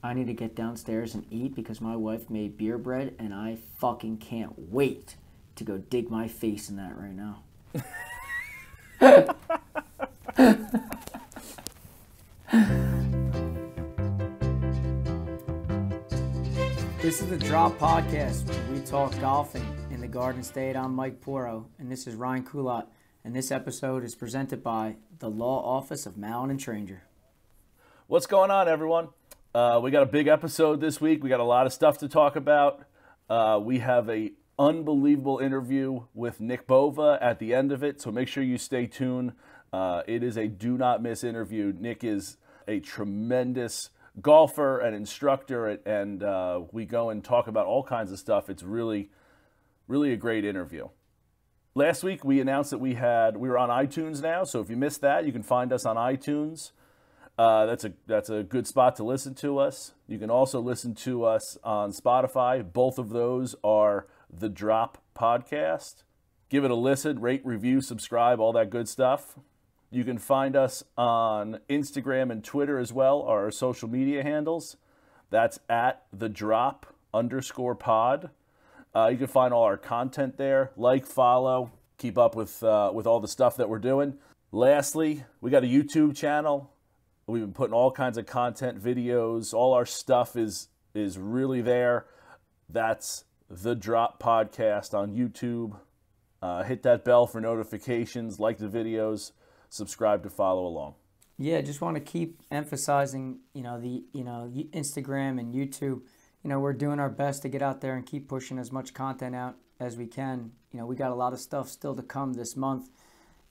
I need to get downstairs and eat because my wife made beer bread and I fucking can't wait to go dig my face in that right now. This is the Drop Podcast, where we talk golfing in the Garden State. I'm Mike Poro, and this is Ryan Coulott, and this episode is presented by the Law Office of Mallon and Tranger. What's going on, everyone? We got a big episode this week. We got a lot of stuff to talk about. We have a unbelievable interview with Nick Bova at the end of it, so make sure you stay tuned. It is a do not miss interview. Nick is a tremendous golfer and instructor, and we go and talk about all kinds of stuff. It's really a great interview. Last week we announced that we were on iTunes now, so if you missed that, you can find us on iTunes. That's a good spot to listen to us. You can also listen to us on Spotify. Both of those are the Drop Podcast. Give it a listen, rate, review, subscribe, all that good stuff. You can find us on Instagram and Twitter as well, our social media handles. That's at @thedrop_pod. You can find all our content there. Like, follow, keep up with all the stuff that we're doing. Lastly, we got a YouTube channel. We've been putting all kinds of content, videos. All our stuff is really there. That's The Drop Podcast on YouTube. Hit that bell for notifications, like the videos, subscribe to follow along. Yeah, just want to keep emphasizing, the Instagram and YouTube. We're doing our best to get out there and keep pushing as much content out as we can. We got a lot of stuff still to come this month.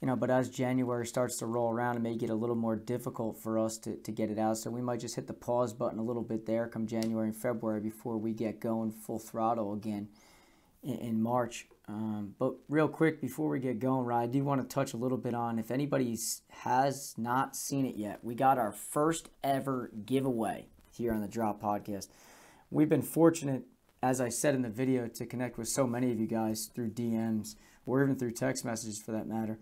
But as January starts to roll around, it may get a little more difficult for us to get it out. So we might just hit the pause button a little bit there come January and February before we get going full throttle again in March. But real quick, before we get going, Ryan, I do want to touch a little bit on, if anybody has not seen it yet, we got our first ever giveaway here on the Drop Podcast. We've been fortunate, as I said in the video, to connect with so many of you guys through DMs or even through text messages for that matter.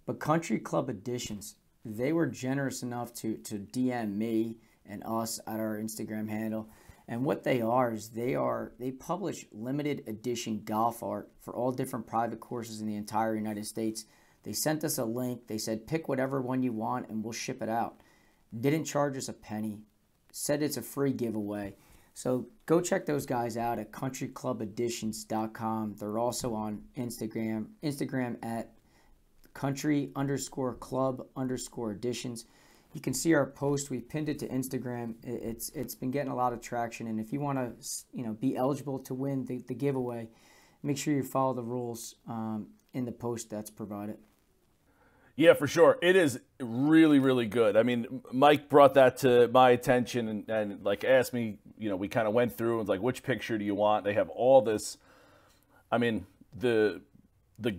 But Country Club Editions, they were generous enough to DM me and us at our Instagram handle. And what they are is they publish limited edition golf art for all different private courses in the entire United States. They sent us a link. They said, pick whatever one you want and we'll ship it out. Didn't charge us a penny. Said it's a free giveaway. So go check those guys out at countryclubeditions.com. They're also on Instagram at country_club_editions. You can see our post. We pinned it to Instagram. It's been getting a lot of traction. And if you want to, be eligible to win the giveaway, make sure you follow the rules in the post that's provided. Yeah, for sure. It is really, really good. I mean, Mike brought that to my attention and asked me, we kind of went through and was like, which picture do you want? They have all this. I mean, the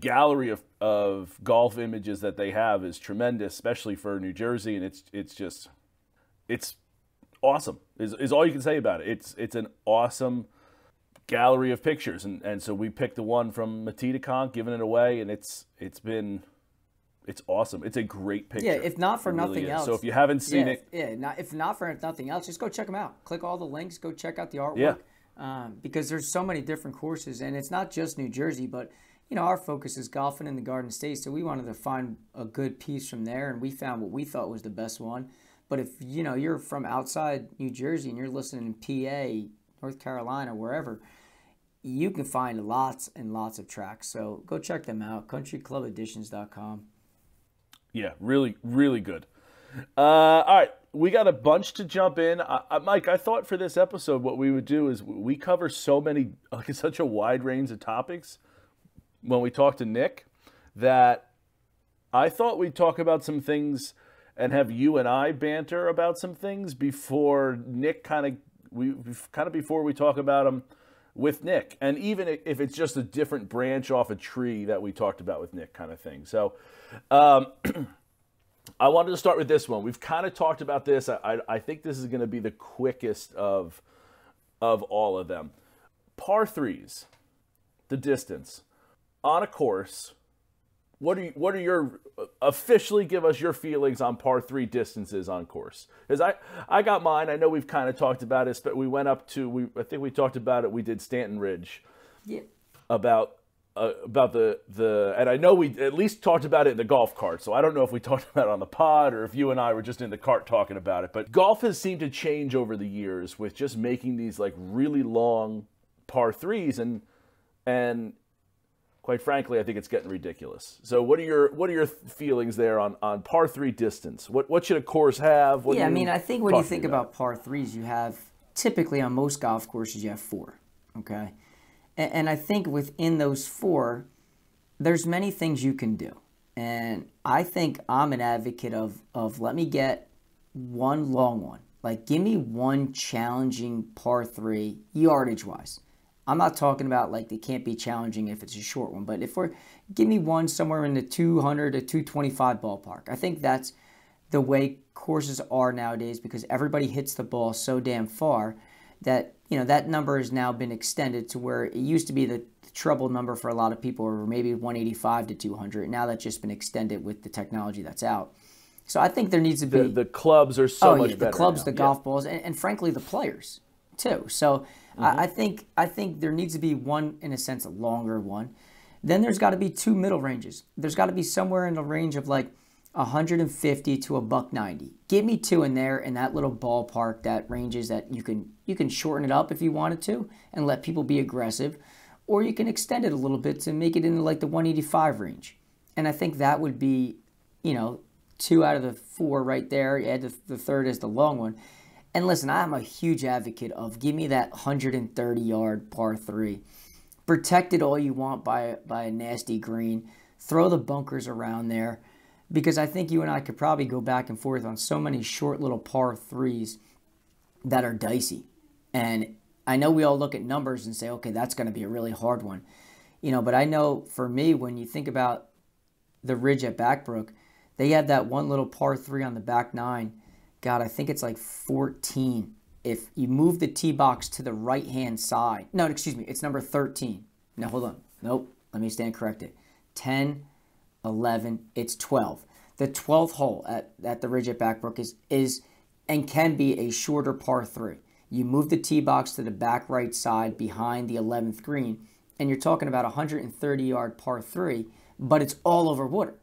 gallery of golf images that they have is tremendous, especially for New Jersey, and it's awesome. Is all you can say about it. It's an awesome gallery of pictures, and so we picked the one from Matitaconk, giving it away, and it's awesome. It's a great picture. Yeah, if not for nothing really else. So if you haven't seen it, if not for nothing else, just go check them out. Click all the links. Go check out the artwork. Yeah. Because there's so many different courses, and it's not just New Jersey, but our focus is golfing in the Garden State, so we wanted to find a good piece from there, and we found what we thought was the best one. But if, you're from outside New Jersey and you're listening in PA, North Carolina, wherever, you can find lots and lots of tracks. So go check them out, countryclubeditions.com. Yeah, really, really good. All right, we got a bunch to jump in. Mike, I thought for this episode what we would do is we cover such a wide range of topics when we talk to Nick, that I thought we'd talk about some things and have you and I banter about some things before Nick before we talk about them with Nick. And even if it's just a different branch off a tree that we talked about with Nick kind of thing. So I wanted to start with this one. We've kind of talked about this. I think this is going to be the quickest of all of them. Par threes, the distance. On a course what are your officially give us your feelings on par 3 distances on course? Because I got mine. I know we've kind of talked about it, but we went up to I think we talked about it. We did Stanton Ridge. Yeah. About the and I know we at least talked about it in the golf cart. So I don't know if we talked about it on the pod or if you and I were just in the cart talking about it. But golf has seemed to change over the years with just making these like really long par 3s and quite frankly, I think it's getting ridiculous. So what are your feelings there on par 3 distance? What should a course have? Yeah, I mean, I think when you think about par 3s, you have typically on most golf courses you have 4. Okay. And I think within those 4, there's many things you can do. And I think I'm an advocate of let me get one long one. Like, give me one challenging par 3, yardage-wise. I'm not talking about, like, they can't be challenging if it's a short one. But give me one somewhere in the 200 to 225 ballpark. I think that's the way courses are nowadays because everybody hits the ball so damn far that, that number has now been extended to where it used to be the trouble number for a lot of people, or maybe 185 to 200. Now that's just been extended with the technology that's out. So I think there needs to be... The clubs are so much better the clubs, now. The golf balls, and frankly, the players, too. So I think there needs to be one, in a sense, a longer one. Then there's got to be 2 middle ranges. There's got to be somewhere in the range of, like, 150 to $190. Give me 2 in there in that little ballpark that ranges that you can shorten it up if you wanted to and let people be aggressive, or you can extend it a little bit to make it into like the 185 range. And I think that would be, 2 out of the 4 right there. You add the third as the long one. And listen, I'm a huge advocate of give me that 130-yard par 3. Protect it all you want by a nasty green. Throw the bunkers around there. Because I think you and I could probably go back and forth on so many short little par 3s that are dicey. And I know we all look at numbers and say, okay, that's going to be a really hard one. But I know for me, when you think about the Ridge at Backbrook, they have that one little par 3 on the back 9. God, I think it's like 14. If you move the tee box to the right-hand side. No, excuse me, it's number 13. Now, hold on. Nope, let me stand corrected. 10, 11, it's 12. The 12th hole at the Ridge at Backbrook is and can be a shorter par 3. You move the tee box to the back right side behind the 11th green, and you're talking about a 130-yard par 3, but it's all over water.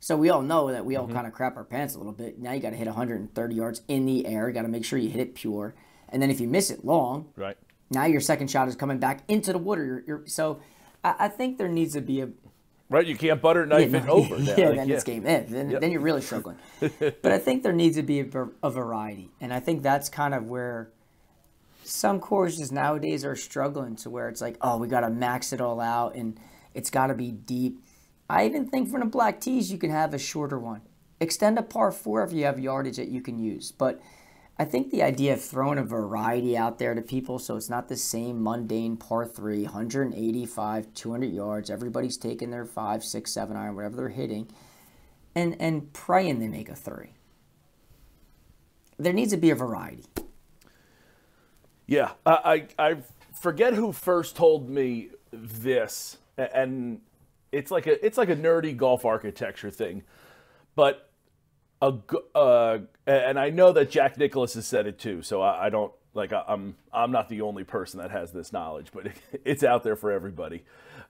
So we all know that we all kind of crap our pants a little bit. Now you got to hit 130 yards in the air. You got to make sure you hit it pure. And then if you miss it long, right, now your second shot is coming back into the water. So I think there needs to be a... Right, you can't butter knife it over. Then it's game in. Then you're really struggling. But I think there needs to be a variety. And I think that's kind of where some courses nowadays are struggling to where it's like, oh, we got to max it all out and it's got to be deep. I even think from the black tees you can have a shorter one. Extend a par 4 if you have yardage that you can use. But I think the idea of throwing a variety out there to people so it's not the same mundane par 3, 185, 200 yards. Everybody's taking their 5, 6, 7 iron, whatever they're hitting, and praying they make a 3. There needs to be a variety. Yeah, I forget who first told me this, and it's like a nerdy golf architecture thing, but and I know that Jack Nicklaus has said it too, so I don't like I'm not the only person that has this knowledge, but it's out there for everybody.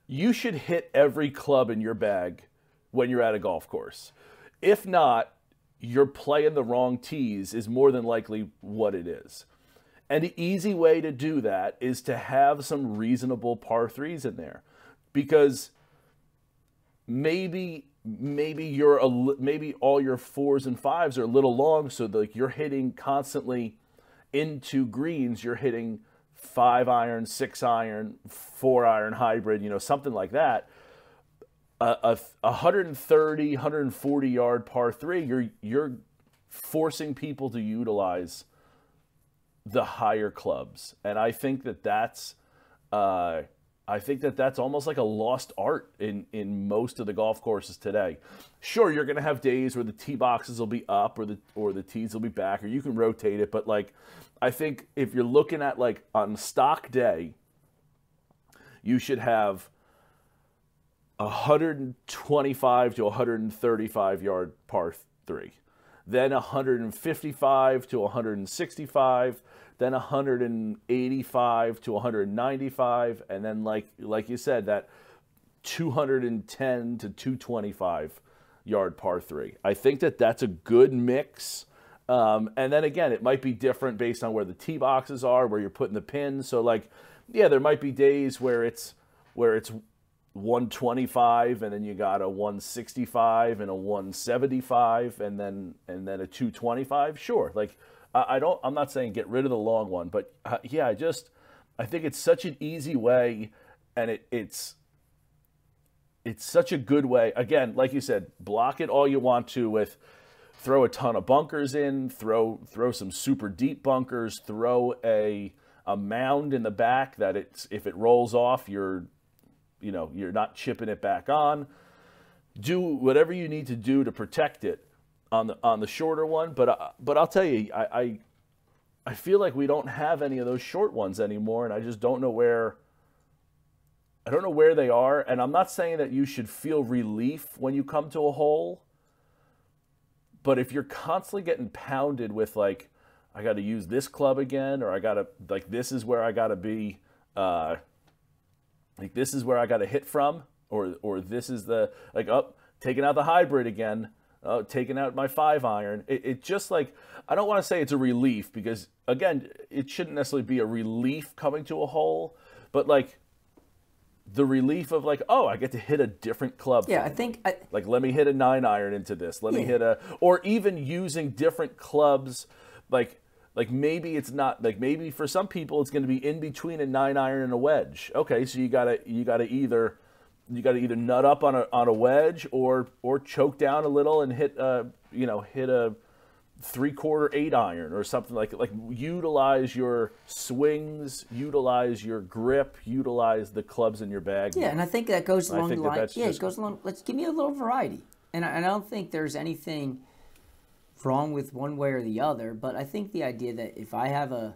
You should hit every club in your bag when you're at a golf course. If not, you're playing the wrong tees is more than likely what it is. And the easy way to do that is to have some reasonable par 3s in there, because maybe all your 4s and 5s are a little long, so like you're hitting constantly into greens. You're hitting 5 iron, 6 iron, 4 iron hybrid, something like that. A 130, 140 yard par 3, you're forcing people to utilize the higher clubs, and I think that's almost like a lost art in most of the golf courses today. Sure, you're going to have days where the tee boxes will be up or the tees will be back, or you can rotate it. But like, I think if you're looking at like on stock day, you should have 125 to 135 yard par 3, then 155 to 165, then 185 to 195, and then like you said, that 210 to 225 yard par 3. I think that's a good mix. And then again, it might be different based on where the tee boxes are, where you're putting the pins. So there might be days where it's 125, and then you got a 165 and a 175, and then a 225. Sure, I'm not saying get rid of the long one, but I think it's such an easy way, and it's such a good way. Again, like you said, block it all you want to with. Throw a ton of bunkers in, throw some super deep bunkers, throw a mound in the back that if it rolls off, you're not chipping it back on. Do whatever you need to do to protect it on the shorter one. But I'll tell you, I feel like we don't have any of those short ones anymore, and I just don't know where. I don't know where they are, and I'm not saying that you should feel relief when you come to a hole. But if you're constantly getting pounded with I got to use this club again, or I got to this is where I got to be, this is where I got to hit from, or this is the taking out the hybrid again, taking out my 5-iron. It just I don't want to say it's a relief, because again, it shouldn't necessarily be a relief coming to a hole, but the relief of I get to hit a different club. Yeah, I think let me hit a 9-iron into this. Let me hit or even using different clubs. Maybe it's not maybe for some people it's going to be in between a 9-iron and a wedge. Okay, so you gotta either nut up on a wedge or choke down a little and hit a 3/4 8-iron or something like utilize your swings, utilize your grip, utilize the clubs in your bag. Yeah, and I think that goes along the line. Yeah, it goes along. Let's give me a little variety, and I don't think there's anything wrong with one way or the other. But I think the idea that if I have a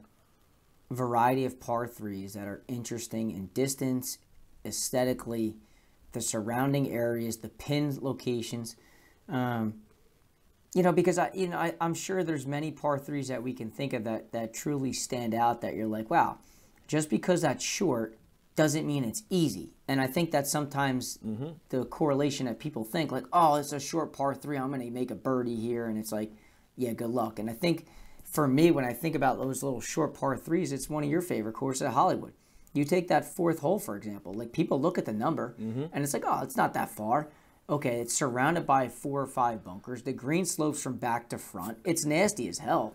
variety of par 3s that are interesting in distance, aesthetically, the surrounding areas, the pin locations. Because I'm sure there's many par 3s that we can think of that truly stand out, that you're like, wow, just because that's short doesn't mean it's easy. And I think that's sometimes the correlation that people think, oh, it's a short par 3, I'm going to make a birdie here. And it's yeah, good luck. And I think for me, when I think about those little short par 3s, it's one of your favorite courses at Hollywood. You take that 4th hole, for example. People look at the number, and it's oh, it's not that far. Okay, it's surrounded by 4 or 5 bunkers. The green slopes from back to front. It's nasty as hell.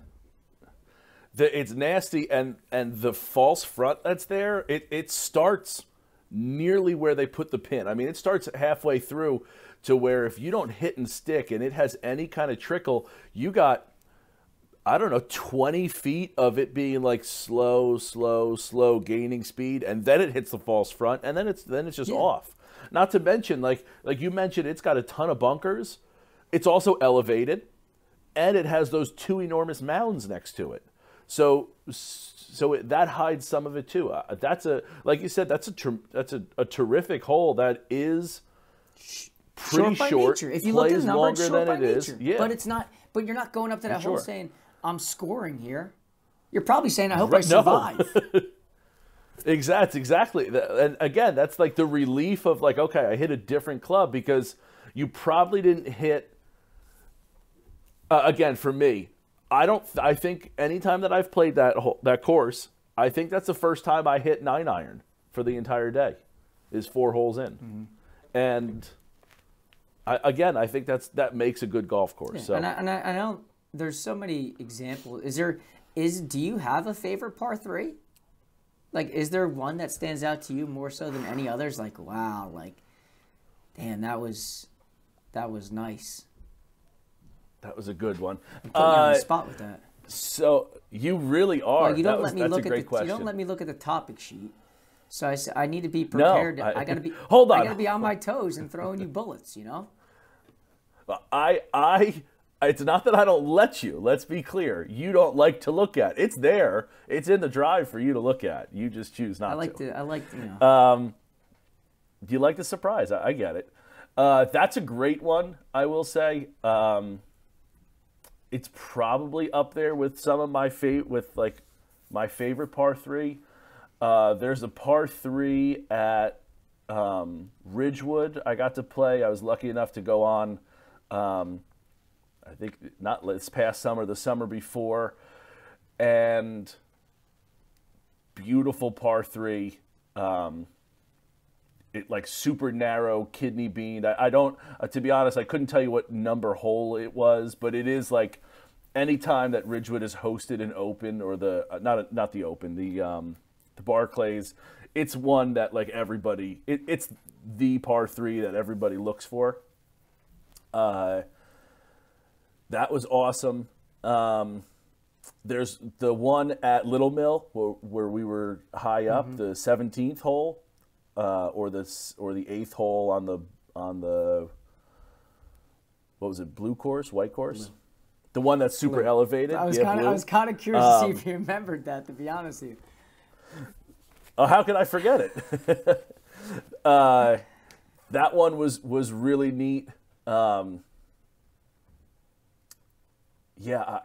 It's nasty, and the false front that's there, it starts nearly where they put the pin. I mean, it starts halfway through to where if you don't hit and stick and it has any kind of trickle, you got, 20 feet of it being slow, gaining speed, and then it hits the false front, and then it's just off. Not to mention, like you mentioned, it's got a ton of bunkers. It's also elevated, and it has those 2 enormous mounds next to it. So that hides some of it too. That's like you said, that's a terrific hole that is pretty short. If you look at the number, it's short by nature. Is. Yeah. But it's not. But you're not going up to that hole saying, "I'm scoring here." You're probably saying, "I hope I survive." Exactly. And again, that's the relief of okay, I hit a different club, because you probably didn't hit. Again, for me, I think anytime that I've played that course, I think that's the first time I hit 9-iron for the entire day, is 4 holes in, and I think that makes a good golf course. Yeah, so and I don't. There's so many examples. Do you have a favorite par 3? Is there one that stands out to you more so than any others? Wow, damn, that was nice. That was a good one. I'm putting you on the spot with that. So you really are. Well, you don't let me look at the question. You don't let me look at the topic sheet. So I need to be prepared. No, I got to be. Hold on. I got to be on my toes and throwing you bullets. It's not that I don't let you. Let's be clear. You don't like to look at. It's there. It's in the drive for you to look at. You just choose not to. I like. Do you like the surprise? I get it. That's a great one, I will say. It's probably up there with some of my my favorite par three. There's a par three at Ridgewood I got to play. I was lucky enough to go on, I think not this past summer, the summer before, and beautiful par three. It like super narrow, kidney bean. I don't, to be honest, I couldn't tell you what number hole it was, but it is like any time that Ridgewood has hosted an Open or the not the Open, the Barclays, it's one that like everybody, it's the par three that everybody looks for. That was awesome. There's the one at Little Mill where we were high up, the 17th hole. Or the 8th hole on the what was it, blue course, white course? The one that's super elevated. I was kind of curious to see if you remembered that, to be honest with you. Oh, how could I forget it? That one was really neat. Yeah,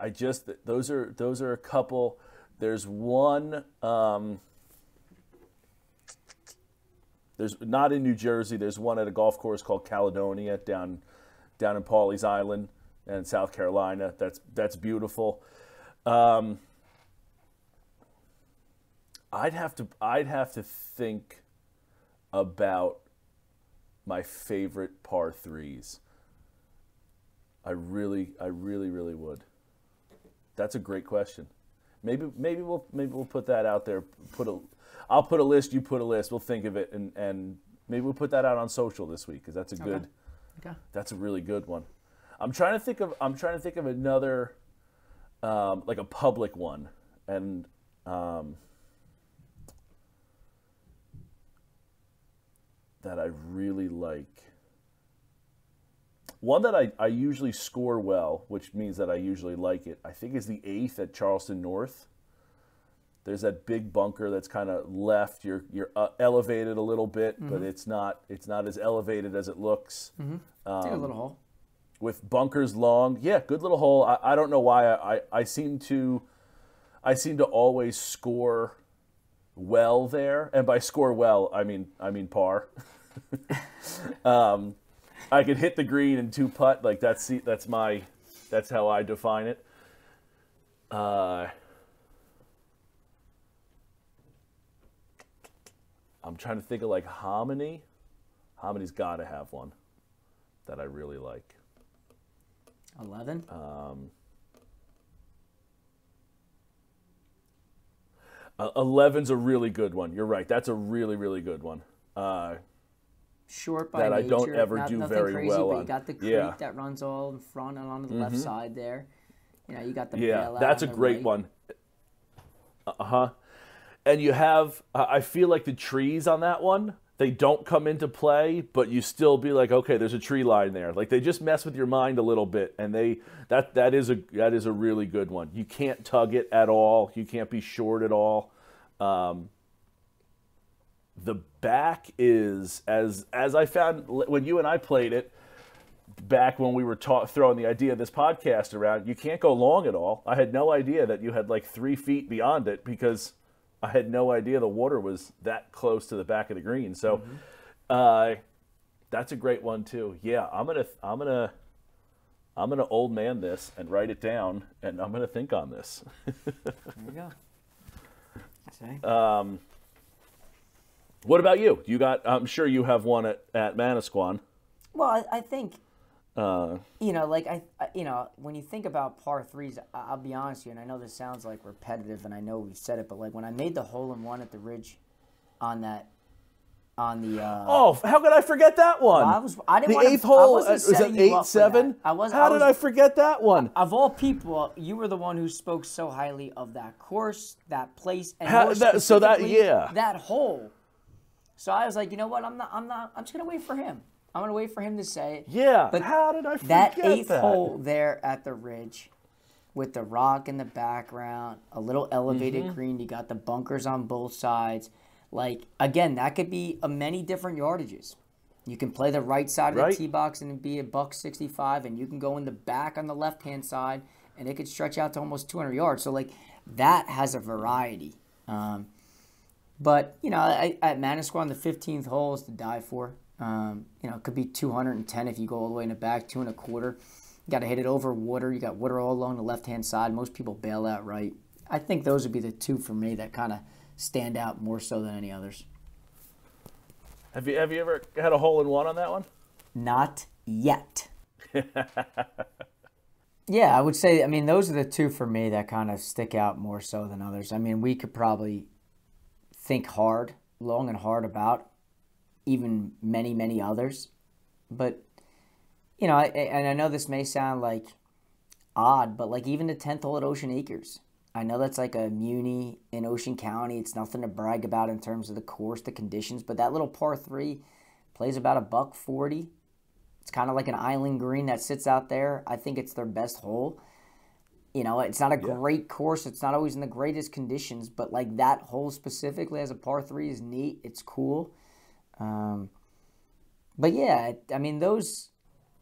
I just those are a couple. There's one. There's not in New Jersey. There's one at a golf course called Caledonia down in Pawleys Island in South Carolina. That's beautiful. I'd have to think about my favorite par threes. I really would. That's a great question. Maybe we'll put that out there. I'll put a list. You put a list. We'll think of it, and maybe we'll put that out on social this week because that's a good. Okay. That's a really good one. I'm trying to think of another, like a public one, and that I really like. One that I usually score well, which means that I usually like it, I think is the 8th at Charleston North. There's that big bunker that's kind of left. You're elevated a little bit, but it's not as elevated as it looks. It's a good little hole. With bunkers long, yeah, good little hole. I don't know why I seem to always score well there, and by score well I mean par. I could hit the green and 2-putt, like that's how I define it. I'm trying to think of like Hominy. Hominy's got to have one that I really like. 11? 11's a really good one. You're right. That's a really, really good one. Short by that nature. I don't ever do very crazy, well but on. You got the creek that runs all in front and onto the left side there. You know, you got the bailout that's a great one. And you have, I feel like the trees on that one, they don't come into play, but you still be like, okay, there's a tree line there. Like they just mess with your mind a little bit, and that is a really good one. You can't tug it at all. You can't be short at all. The back is, as I found when you and I played it, back when we were throwing the idea of this podcast around, you can't go long at all. I had no idea that you had like 3 feet beyond it because I had no idea the water was that close to the back of the green. So that's a great one too. Yeah, I'm gonna old man this and write it down, and I'm gonna think on this. There we go. Okay. What about you? I'm sure you have one at Manasquan. Well, I think when you think about par threes, I'll be honest with you, and I know this sounds like repetitive, and I know we've said it, but like when I made the hole-in-one at the Ridge on the how could I forget that one? I didn't the wanna, 8th hole was it 8-7? How did I forget that one? Of all people, you were the one who spoke so highly of that course, that place, and that hole. So I was like, you know what? I'm just gonna wait for him. I'm going to wait for him to say it. Yeah, but how did I forget that 8th hole there at the Ridge with the rock in the background, a little elevated green, you got the bunkers on both sides. Like, again, that could be a many different yardages. You can play the right side of the tee box and it'd be $165, and you can go in the back on the left-hand side, and it could stretch out to almost 200 yards. So, like, that has a variety. But, you know, at Manasquan, the 15th hole is to die for. You know, it could be 210 if you go all the way in the back, 2.25. You got to hit it over water. You got water all along the left-hand side. Most people bail out right. I think those would be the two for me that kind of stand out more so than any others. Have you ever had a hole-in-one on that one? Not yet. Yeah, I would say, I mean, those are the two for me that kind of stick out more so than others. I mean, we could probably think long and hard about even many, many others. But, you know, and I know this may sound like odd, but like even the 10th hole at Ocean Acres. I know that's like a muni in Ocean County. It's nothing to brag about in terms of the course, the conditions. But that little par 3 plays about $140. It's kind of like an island green that sits out there. I think it's their best hole. You know, it's not a great course. It's not always in the greatest conditions. But like that hole specifically as a par 3 is neat. It's cool. But yeah, I mean those.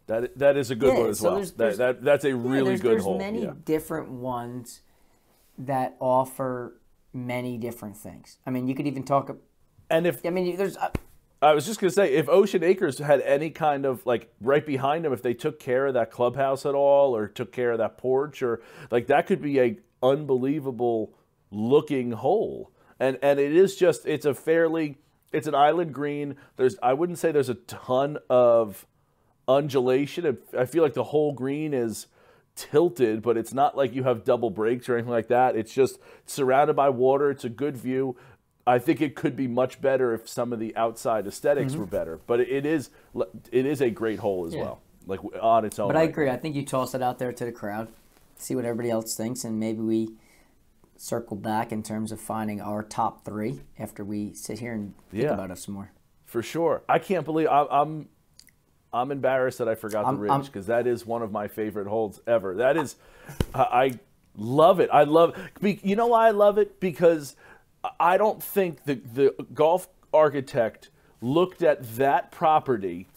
That is a good one as well. That's a really good hole. There's many different ones that offer many different things. I mean, you could even talk. And if I mean, there's. I was just gonna say, if Ocean Acres had any kind of like right behind them, if they took care of that clubhouse at all, or took care of that porch, or like that could be a unbelievable looking hole. And it is just it's an island green. I wouldn't say there's a ton of undulation. I feel like the whole green is tilted, but it's not like you have double breaks or anything like that. It's just surrounded by water. It's a good view. I think it could be much better if some of the outside aesthetics were better, but it is a great hole as well, like on its own. But I agree. I think you toss it out there to the crowd, see what everybody else thinks, and maybe we circle back in terms of finding our top 3 after we sit here and think about it some more. For sure. I can't believe I'm embarrassed that I forgot the Ridge, because that is one of my favorite holes ever. That is, I love it. You know why I love it? Because I don't think the golf architect looked at that property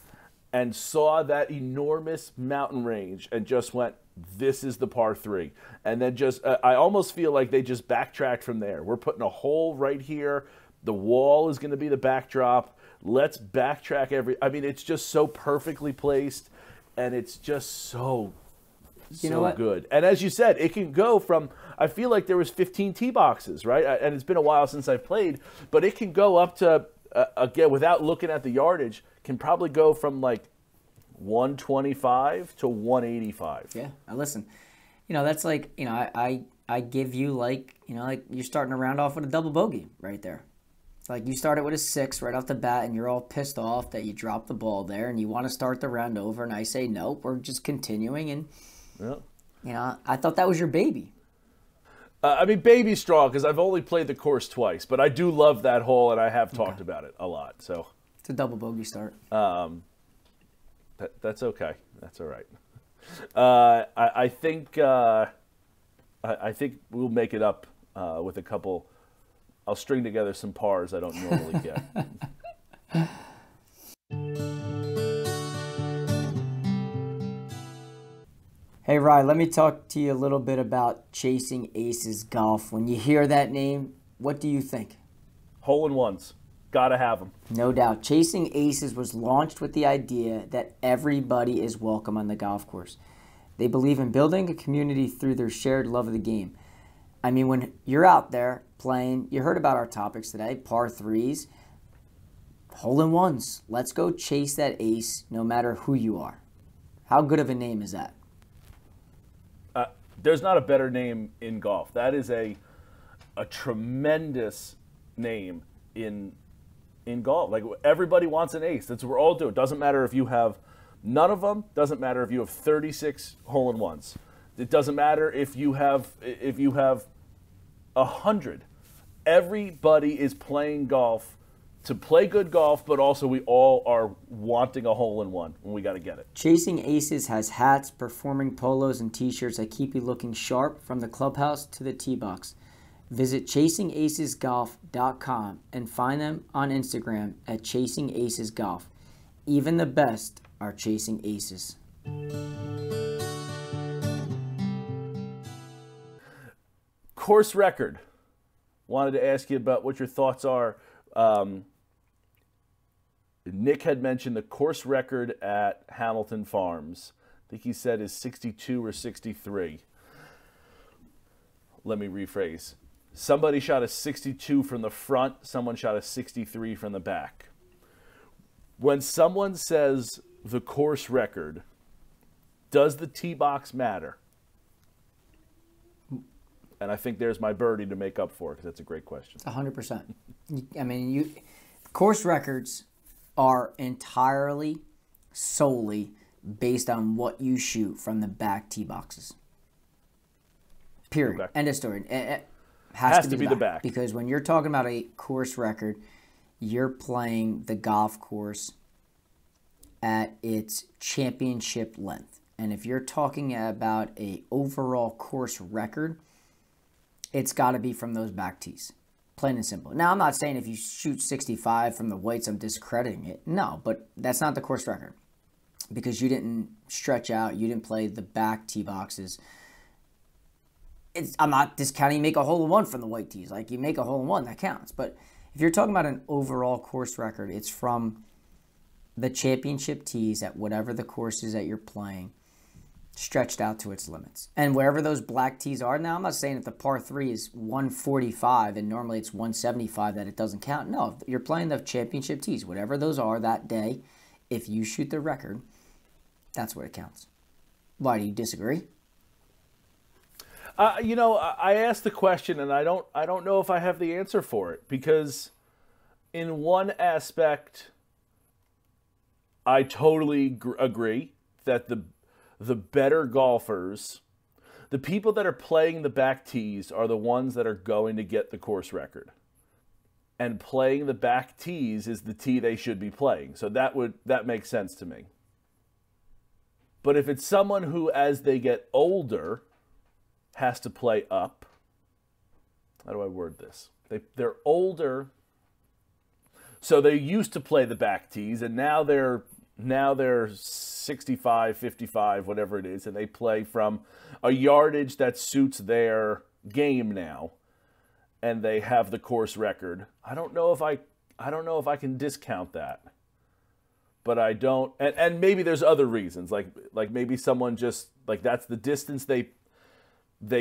and saw that enormous mountain range and just went, this is the par 3. And then I almost feel like they just backtracked from there. We're putting a hole right here. The wall is going to be the backdrop. Let's backtrack I mean, it's just so perfectly placed, and it's just so good. And as you said, it can go from, I feel like there was 15 tee boxes, right? And it's been a while since I've played, but it can go up to, again, without looking at the yardage, can probably go from like 125 to 185. Yeah, now listen, you know, that's like, you know, I give you like, you know, like you're starting to round off with a double bogey right there. Like you started with a 6 right off the bat, and you're all pissed off that you dropped the ball there, and you want to start the round over, and I say, nope, we're just continuing, and you know, I thought that was your baby. I mean, baby's strong because I've only played the course twice, but I do love that hole, and I have talked about it a lot. So it's a double bogey start. That's okay. That's all right. I think we'll make it up with a couple. I'll string together some pars I don't normally get. Hey, Rye, let me talk to you a little bit about Chasing Aces Golf. When you hear that name, what do you think? Hole-in-ones. Gotta have them. No doubt. Chasing Aces was launched with the idea that everybody is welcome on the golf course. They believe in building a community through their shared love of the game. I mean, when you're out there playing, you heard about our topics today, par 3s, hole-in-ones. Let's go chase that ace no matter who you are. How good of a name is that? There's not a better name in golf. That is a tremendous name in golf. Like, everybody wants an ace. That's what we're all doing. It doesn't matter if you have none of them. Doesn't matter if you have 36 hole-in-ones. It doesn't matter if you have 100. Everybody is playing golf to play good golf, but also we all are wanting a hole-in-one, and we got to get it. Chasing Aces has hats, performing polos, and t-shirts that keep you looking sharp from the clubhouse to the tee box. Visit ChasingAcesGolf.com and find them on Instagram at ChasingAcesGolf. Even the best are chasing aces. Course record. Wanted to ask you about what your thoughts are. Nick had mentioned the course record at Hamilton Farms. I think he said is 62 or 63. Let me rephrase. Somebody shot a 62 from the front. Someone shot a 63 from the back. When someone says the course record, does the tee box matter? And I think there's my birdie to make up for it, because that's a great question. 100%. I mean, course records are entirely, solely based on what you shoot from the back tee boxes. Period. Okay. End of story. It has to be the back. Because when you're talking about a course record, you're playing the golf course at its championship length. And if you're talking about a overall course record, it's got to be from those back tees. Plain and simple. Now, I'm not saying if you shoot 65 from the whites, I'm discrediting it. No, but that's not the course record. Because you didn't stretch out, you didn't play the back tee boxes. I'm not discounting you make a hole in one from the white tees. Like, you make a hole in one, that counts. But if you're talking about an overall course record, it's from the championship tees at whatever the course is that you're playing, stretched out to its limits. And wherever those black tees are, now I'm not saying if the par 3 is 145 and normally it's 175 that it doesn't count. No, if you're playing the championship tees, whatever those are that day, if you shoot the record, that's what it counts. Why, do you disagree? I asked the question, and I don't know if I have the answer for it, because in one aspect, I totally agree that the better golfers, the people that are playing the back tees, are the ones that are going to get the course record. And playing the back tees is the tee they should be playing. So that makes sense to me. But if it's someone who, as they get older, has to play up, how do I word this? They're older, so they used to play the back tees, and now they're 65, 55, whatever it is, and they play from a yardage that suits their game now, and they have the course record. I don't know if I can discount that. But I don't, and maybe there's other reasons, like maybe someone just, like, that's the distance they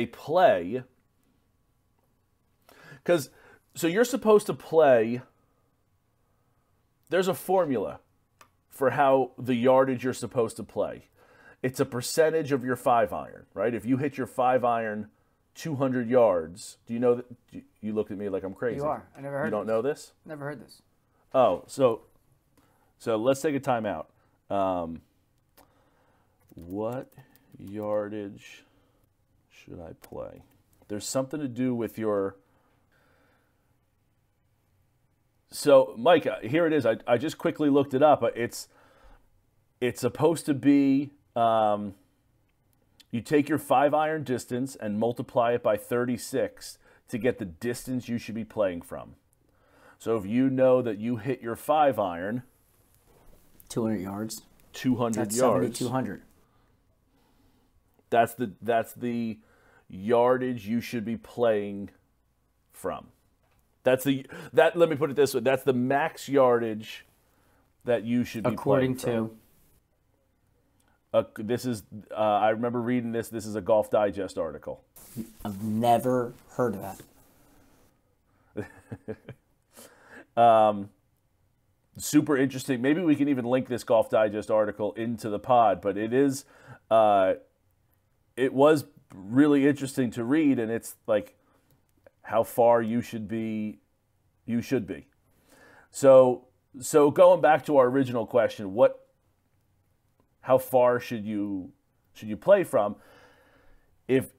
play. Because, so you're supposed to play, there's a formula for how the yardage you're supposed to play. It's a percentage of your 5-iron, right? If you hit your 5-iron 200 yards, do you know that? You look at me like I'm crazy. You are. I never heard. You don't know this? Never heard this. Oh, so let's take a timeout. What yardage should I play? There's something to do with your... So, Mike, here it is. I just quickly looked it up. It's supposed to be... you take your 5-iron distance and multiply it by 36 to get the distance you should be playing from. So if you know that you hit your 5-iron... 200 yards. 200 That's yards. 7,200. That's the yardage you should be playing from. Let me put it this way. That's the max yardage that you should be according playing to. From. This is. I remember reading this. This is a Golf Digest article. I've never heard of that. Super interesting. Maybe we can even link this Golf Digest article into the pod, but it is, it was really interesting to read, and it's like how far you should be. So going back to our original question, how far should you play from? If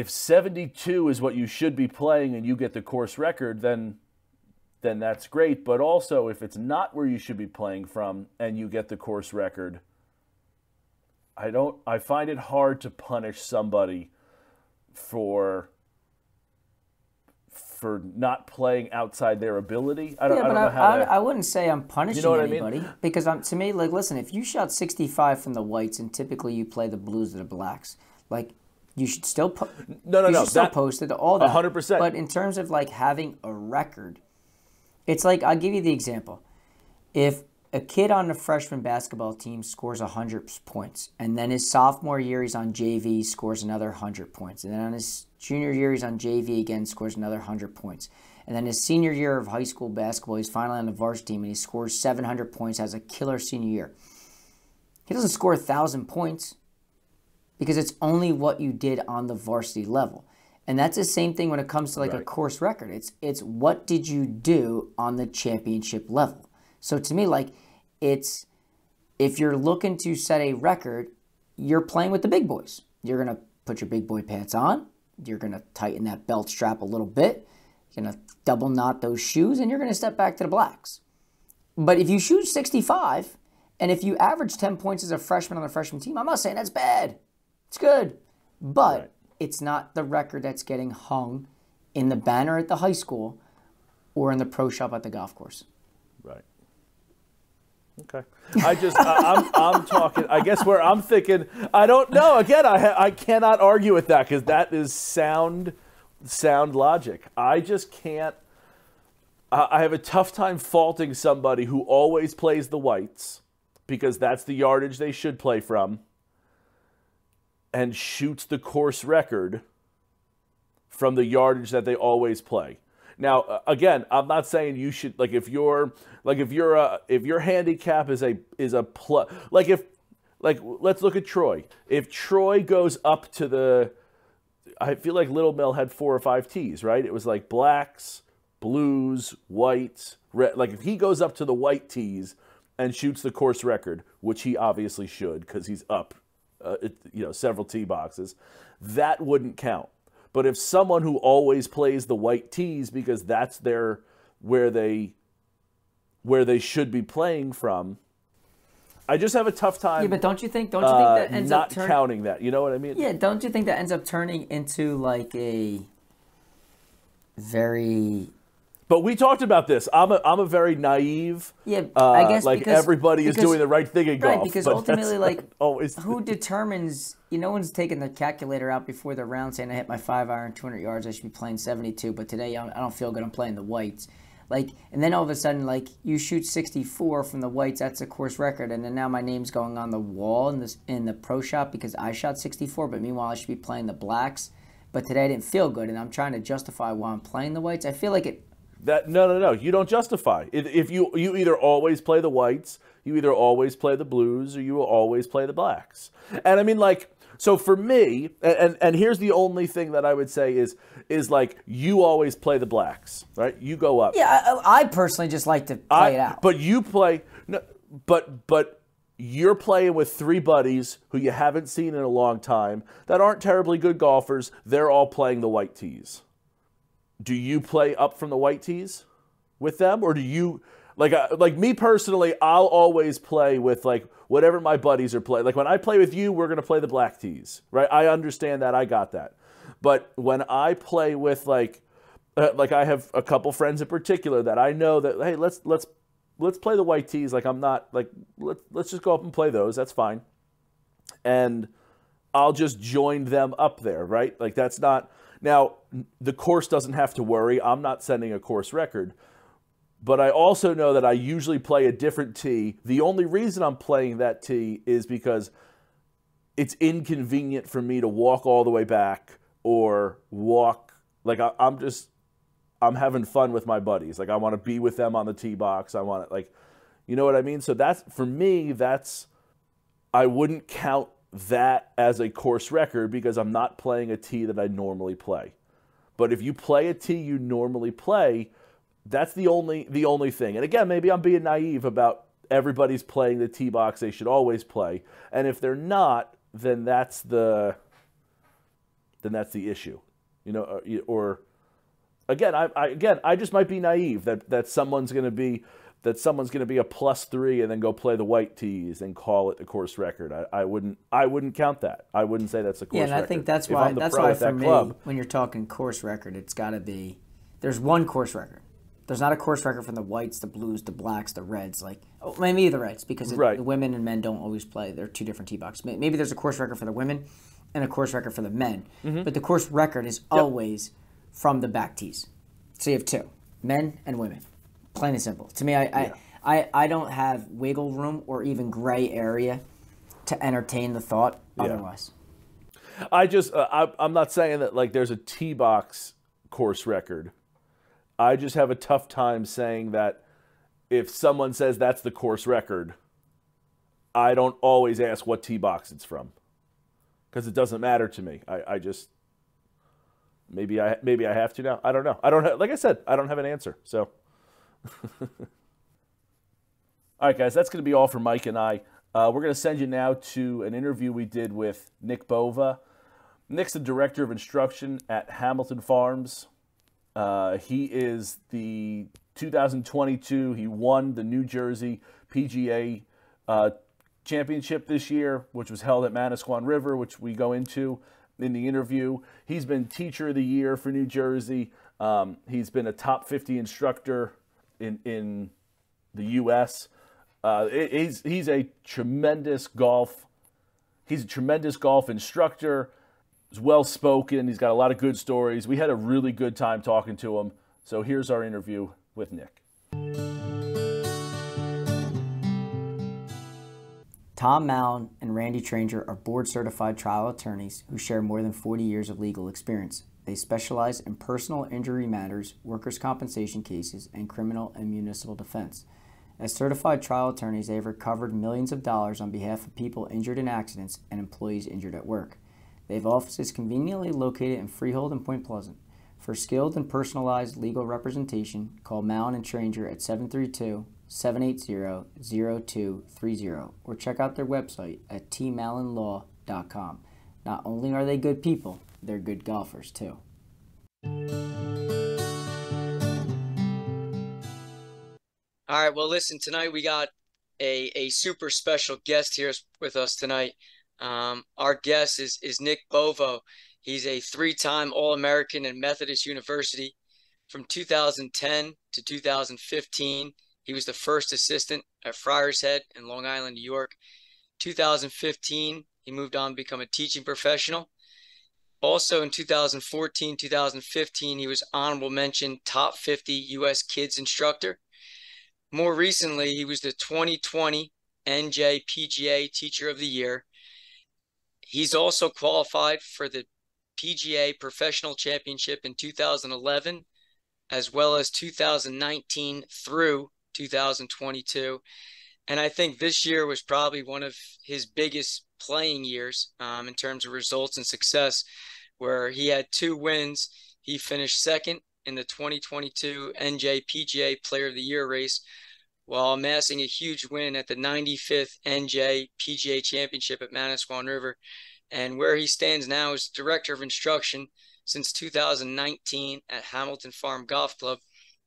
72 is what you should be playing and you get the course record, then that's great. But also, if it's not where you should be playing from and you get the course record, I find it hard to punish somebody for for not playing outside their ability. I don't Yeah, but know how I wouldn't say I'm punishing what I mean? anybody because to me, like, listen, if you shot 65 from the whites and typically you play the blues or the blacks, like, you should still still post it, all that. 100%. But in terms of like having a record, it's like, I'll give you the example. If a kid on the freshman basketball team scores 100 points, and then his sophomore year he's on JV, scores another 100 points, and then on his junior year he's on JV again, scores another 100 points, and then his senior year of high school basketball he's finally on the varsity team and he scores 700 points, has a killer senior year. He doesn't score 1,000 points because it's only what you did on the varsity level. And that's the same thing when it comes to like a course record. It's what did you do on the championship level. So to me, like, it's, if you're looking to set a record, you're playing with the big boys. You're going to put your big boy pants on. You're going to tighten that belt strap a little bit. You're going to double knot those shoes, and you're going to step back to the blacks. But if you shoot 65, and if you average 10 points as a freshman on the freshman team, I'm not saying that's bad. It's good. But it's not the record that's getting hung in the banner at the high school or in the pro shop at the golf course. Right. Okay. I'm talking, I guess where I'm thinking, I don't know. Again, I cannot argue with that because that is sound logic. I just can't, I have a tough time faulting somebody who always plays the whites because that's the yardage they should play from and shoots the course record from the yardage that they always play. Now, again, I'm not saying you should, like, if your handicap is a plus, let's look at Troy. If Troy goes up to I feel like Little Mill had 4 or 5 tees, right? It was like blacks, blues, whites, red. Like, if he goes up to the white tees and shoots the course record, which he obviously should because he's up, several tee boxes, that wouldn't count. But if someone who always plays the white tees because that's where they should be playing from, I just have a tough time. Yeah, but don't you think that ends up not counting that? You know what I mean? Yeah, don't you think that ends up turning into like a very... But we talked about this. I'm a very naive. Yeah, I guess like everybody is doing the right thing in golf. Right, because ultimately, like, always who determines? No one's taking the calculator out before the round saying I hit my 5-iron 200 yards. I should be playing 72, but today I don't feel good. I'm playing the whites. Like, and then all of a sudden, like, you shoot 64 from the whites. That's a course record, and then now my name's going on the wall in the pro shop because I shot 64. But meanwhile, I should be playing the blacks. But today I didn't feel good, and I'm trying to justify why I'm playing the whites. I feel like it. No. You don't justify. If you either always play the whites, you either always play the blues, or you will always play the blacks. And I mean, like, so for me, and here's the only thing that I would say is like, you always play the blacks, right? You go up. Yeah, I personally just like to play it out. But you play, no, but you're playing with 3 buddies who you haven't seen in a long time that aren't terribly good golfers. They're all playing the white tees. Do you play up from the white tees with them, or do you like me personally? I'll always play with like whatever my buddies are playing. Like when I play with you, we're gonna play the black tees, right? I understand that, I got that. But when I play with like I have a couple friends in particular that I know that, hey, let's play the white tees. Like, I'm not like let's just go up and play those. That's fine, and I'll just join them up there, right? Like that's not. Now, the course doesn't have to worry. I'm not sending a course record. But I also know that I usually play a different tee. The only reason I'm playing that tee is because it's inconvenient for me to walk all the way back or walk. Like, I'm having fun with my buddies. Like, I want to be with them on the tee box. I want to, like, you know what I mean? So that's, for me, I wouldn't count that as a course record because I'm not playing a tee that I normally play. But if you play a tee you normally play, that's the only thing. And again, maybe I'm being naive about everybody's playing the tee box they should always play. And if they're not, then that's the issue. You know, or again, I just might be naive that someone's going to be a +3 and then go play the white tees and call it the course record. I wouldn't count that. I wouldn't say that's a course record. Yeah, and I think that's why for me, when you're talking course record, it's got to be there's one course record. There's not a course record from the whites, the blues, the blacks, the reds. Like, oh, maybe the reds, because the women and men don't always play. They're two different tee boxes. Maybe there's a course record for the women and a course record for the men. But the course record is always from the back tees. So you have two, men and women. Plain and simple. To me, I don't have wiggle room or even gray area to entertain the thought otherwise. I'm not saying that like there's a tee box course record. I just have a tough time saying that if someone says that's the course record, I don't always ask what tee box it's from, because it doesn't matter to me. I just maybe I have to now. I don't know. Like I said, I don't have an answer. So, all right, guys, that's going to be all for Mike and I. We're going to send you now to an interview we did with Nick Bova. Nick's the director of instruction at Hamilton Farms. He is the 2022. He won the New Jersey PGA championship this year, which was held at Manasquan River, which we go into in the interview. He's been teacher of the year for New Jersey. He's been a top 50 instructor in the U.S. He's a tremendous golf. He's a tremendous golf instructor. He's well-spoken. He's got a lot of good stories. We had a really good time talking to him. So here's our interview with Nick. Tom Mallon and Randy Tranger are board-certified trial attorneys who share more than 40 years of legal experience. They specialize in personal injury matters, workers' compensation cases, and criminal and municipal defense. As certified trial attorneys, they have recovered millions of dollars on behalf of people injured in accidents and employees injured at work. They have offices conveniently located in Freehold and Point Pleasant. For skilled and personalized legal representation, call Mallon and Tranger at 732-780-0230 or check out their website at tmallonlaw.com. Not only are they good people, they're good golfers too. All right, well, listen, tonight we got a super special guest here with us tonight. Our guest is Nick Bova. He's a three-time All-American at Methodist University. From 2010 to 2015, he was the first assistant at Friars Head in Long Island, New York. 2015, he moved on to become a teaching professional. Also in 2014, 2015, he was honorable mention top 50 U.S. kids instructor. More recently, he was the 2020 NJ PGA Teacher of the Year. He's also qualified for the PGA Professional Championship in 2011, as well as 2019 through 2022. And I think this year was probably one of his biggest playing years in terms of results and success, where he had 2 wins. He finished second in the 2022 NJ PGA Player of the Year race, while amassing a huge win at the 95th NJ PGA Championship at Manasquan River. And where he stands now is Director of Instruction since 2019 at Hamilton Farm Golf Club.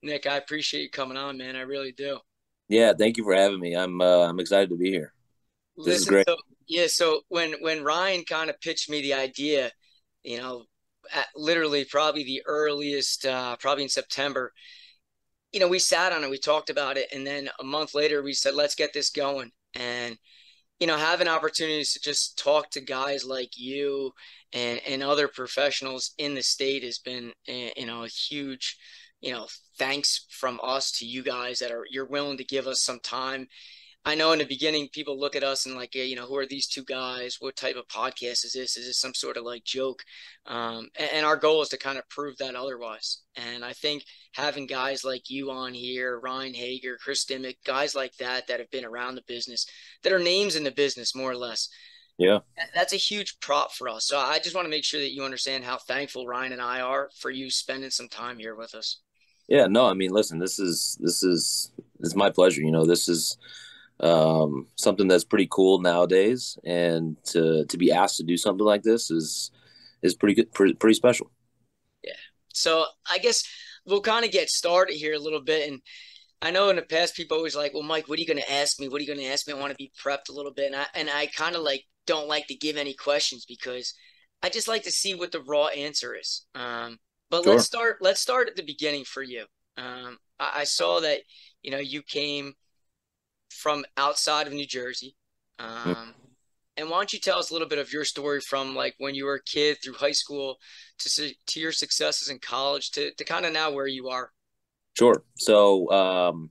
Nick, I appreciate you coming on, man. I really do. Yeah, thank you for having me. I'm excited to be here. This is great. So when Ryan kind of pitched me the idea, you know, at literally probably the earliest, probably in September, you know, we sat on it, we talked about it, and then a month later we said, let's get this going. And you know, having opportunities to just talk to guys like you and other professionals in the state has been, you know, a huge, you know, thanks from us to you guys that you're willing to give us some time. I know in the beginning, people look at us and like, you know, who are these two guys? What type of podcast is this? Is this some sort of like joke? And our goal is to kind of prove that otherwise. And I think having guys like you on here, Ryan Hager, Chris Dimmick, guys like that have been around the business, that are names in the business, more or less. Yeah. That's a huge prop for us. So I just want to make sure that you understand how thankful Ryan and I are for you spending some time here with us. Yeah, no, I mean, listen, this is my pleasure. You know, this is something that's pretty cool nowadays, and to be asked to do something like this is pretty good, pretty special. Yeah. So I guess we'll kind of get started here a little bit. And I know in the past people always like, well, Mike, what are you going to ask me? What are you going to ask me? I want to be prepped a little bit. And I kind of like don't like to give any questions because I just like to see what the raw answer is. But But Sure. let's start at the beginning for you. I saw that, you came from outside of New Jersey. Mm. And why don't you tell us a little bit of your story from like when you were a kid through high school to your successes in college to kind of now where you are? Sure. So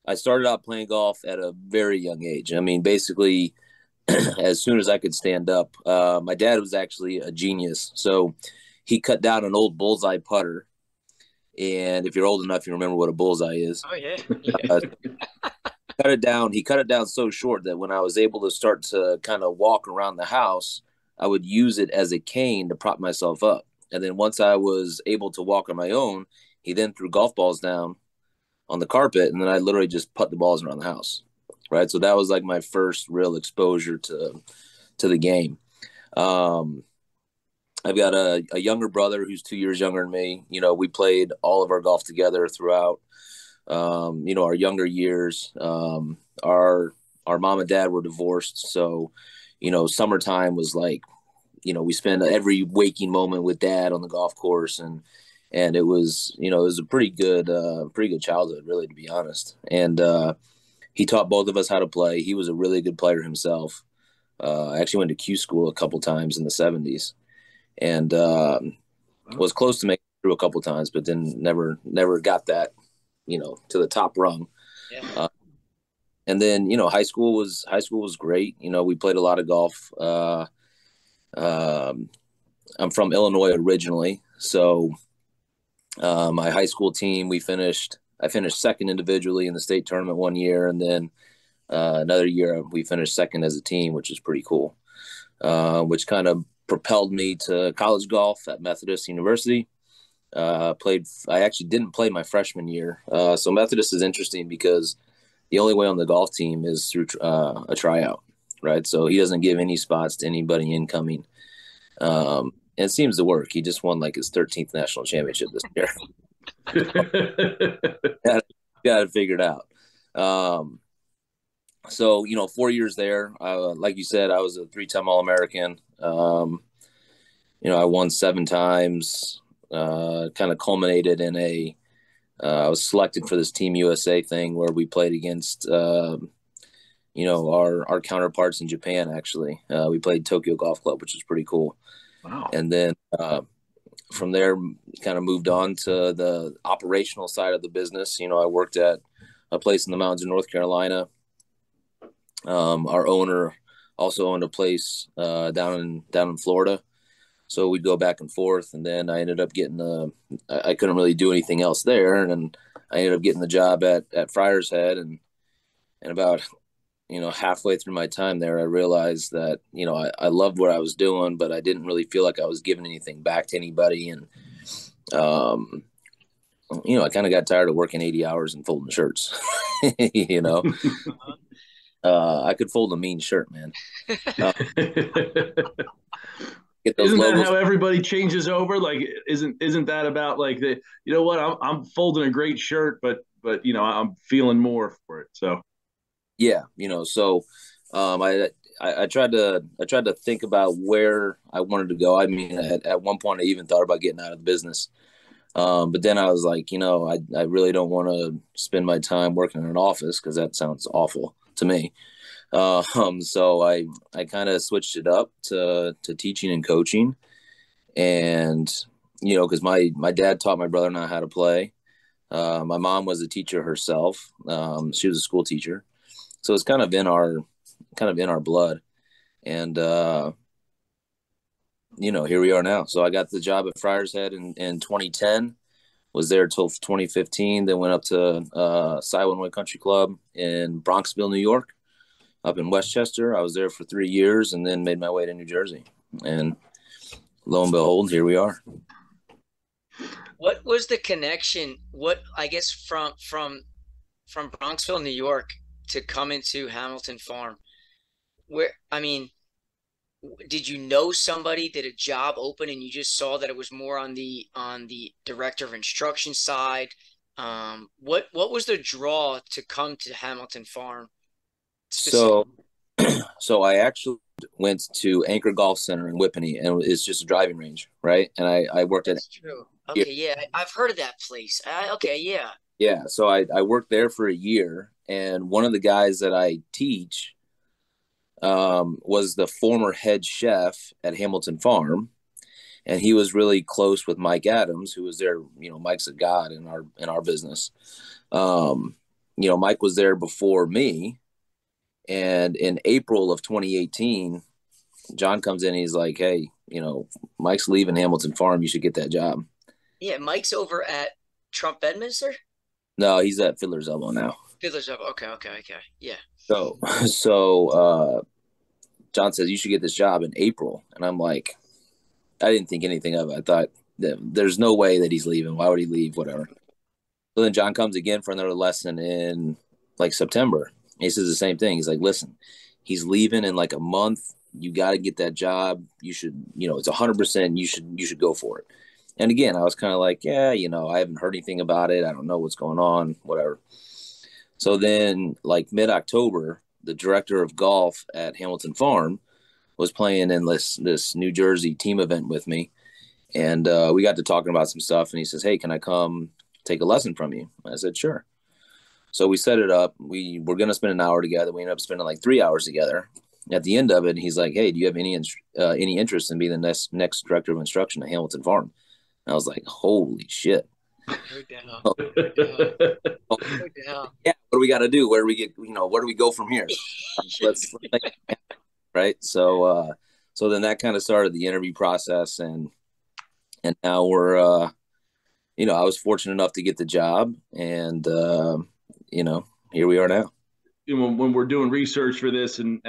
I started out playing golf at a very young age. I mean, basically, as soon as I could stand up. My dad was actually a genius. So he cut down an old bullseye putter. And if you're old enough, you remember what a bullseye is. Oh yeah. Uh, cut it down. He cut it down so short that when I was able to start to kind of walk around the house, I would use it as a cane to prop myself up. And then once I was able to walk on my own, he then threw golf balls down on the carpet, and then I literally just put the balls around the house. Right. So that was like my first real exposure to the game. Um, I've got a younger brother who's 2 years younger than me. We played all of our golf together throughout, our younger years. Our mom and dad were divorced. So, summertime was like, we spent every waking moment with dad on the golf course. And it was, it was a pretty good childhood, really, to be honest. And, he taught both of us how to play. He was a really good player himself. I actually went to Q school a couple times in the 70s, and was close to making it through a couple times, but then never got that, to the top rung. Yeah. And then, high school was great. We played a lot of golf. I'm from Illinois originally, so my high school team, I finished second individually in the state tournament one year, and then another year we finished second as a team, which is pretty cool. Which kind of propelled me to college golf at Methodist University. I actually didn't play my freshman year, so Methodist is interesting because the only way on the golf team is through a tryout, right? So he doesn't give any spots to anybody incoming. And it seems to work. He just won like his 13th national championship this year. got it figured out. So 4 years there, like you said, I was a 3-time All-American. I won 7 times. Kind of culminated in I was selected for this Team USA thing where we played against our counterparts in Japan. Actually, we played Tokyo Golf Club, which was pretty cool. Wow. And then from there, kind of moved on to the operational side of the business. I worked at a place in the mountains of North Carolina. Our owner also owned a place down in Florida, so we'd go back and forth. And then I ended up getting I couldn't really do anything else there, and then I ended up getting the job at Friars Head. And about halfway through my time there, I realized that I loved what I was doing, but I didn't really feel like I was giving anything back to anybody. And I kind of got tired of working 80 hours and folding shirts. I could fold a mean shirt, man. Get those Isn't that logos. how everybody changes over? Like, isn't that about like I'm folding a great shirt, but I'm feeling more for it. So Yeah, so I tried to think about where I wanted to go. I mean, at one point I even thought about getting out of the business. But then I was like, I really don't want to spend my time working in an office because that sounds awful to me. So I kind of switched it up to teaching and coaching, and because my dad taught my brother and I how to play. My mom was a teacher herself. She was a school teacher, so it's kind of in our blood. And here we are now. So I got the job at Friars Head in 2010. Was there till 2015. Then went up to Siwinwood Country Club in Bronxville, New York, up in Westchester. I was there for 3 years, and then made my way to New Jersey. And lo and behold, here we are. What was the connection? What, I guess, from Bronxville, New York, to come into Hamilton Farm? Did you know somebody, did a job open, and you just saw that it was more on the director of instruction side? What was the draw to come to Hamilton Farm specifically? So I actually went to Anchor Golf Center in Whippany, and it's just a driving range, right? And I worked at That's true. Okay, yeah, I've heard of that place. Okay, yeah. Yeah, so I worked there for a year, and one of the guys that I teach was the former head chef at Hamilton Farm, and he was really close with Mike Adams, who was there. Mike's a god in our business. Um, Mike was there before me, and in April of 2018, John comes in. And he's like, "Hey, Mike's leaving Hamilton Farm. You should get that job." Yeah, Mike's over at Trump Bedminster? No, he's at Fiddler's Elbow now. Fiddler's Elbow. Okay, okay, okay. Yeah. So, so John says you should get this job in April, and I'm like, I didn't think anything of it. I thought there's no way that he's leaving. Why would he leave? Whatever. So then John comes again for another lesson in like September. He says the same thing. He's like, listen, he's leaving in like a month. You got to get that job. You should, it's 100%. You should go for it. And again, I was kind of like, yeah, I haven't heard anything about it. I don't know what's going on, whatever. So then like mid-October, the director of golf at Hamilton Farm was playing in this New Jersey team event with me. And we got to talking about some stuff. And he says, hey, can I come take a lesson from you? I said, sure. So we set it up. We were going to spend an hour together. We ended up spending like 3 hours together. At the end of it, he's like, hey, do you have any interest in being the next director of instruction at Hamilton Farm? And I was like, holy shit. Yeah, what do we got to do? Where do we get, where do we go from here? Let's right. So then that kind of started the interview process, and now we're, I was fortunate enough to get the job, and, here we are now. When we're doing research for this and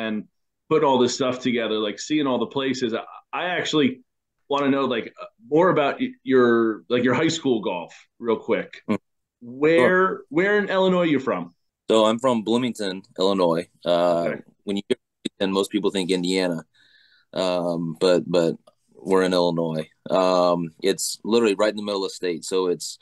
putting all this stuff together, like seeing all the places, I actually want to know like more about your high school golf real quick. Where in Illinois are you from? So I'm from Bloomington, Illinois. Okay. When you hear Bloomington, most people think Indiana, but we're in Illinois. It's literally right in the middle of the state. So it's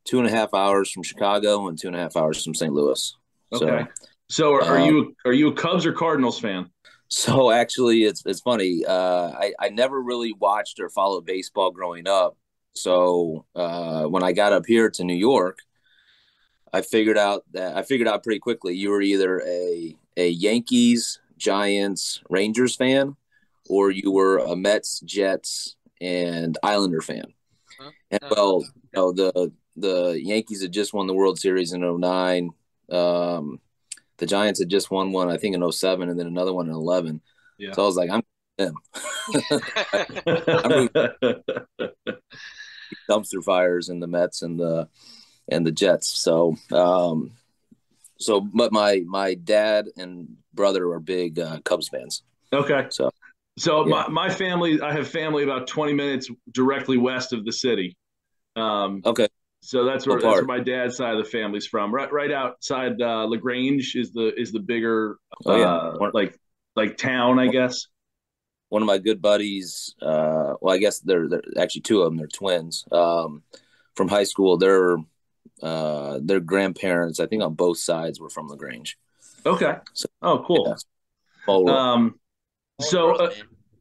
2.5 hours from Chicago and 2.5 hours from St. Louis. Okay. So are you a Cubs or Cardinals fan? So actually, it's funny. I never really watched or followed baseball growing up. So when I got up here to New York, I figured out pretty quickly you were either a Yankees, Giants, Rangers fan, or you were a Mets, Jets, and Islander fan. And well, the Yankees had just won the World Series in 2009. The Giants had just won one, I think, in 2007, and then another one in 2011. Yeah. So I was like, I'm them. Dumpster fires and the Mets and the Jets. So but my dad and brother are big Cubs fans. Okay. So yeah. my family, I have family about 20 minutes directly west of the city. Okay. So that's where my dad's side of the family's from. Right outside LaGrange is the bigger like town, I guess. One of my good buddies, well, I guess they're actually two of them. They're twins from high school. Their grandparents, I think, on both sides were from LaGrange. Okay. So, cool. Yeah.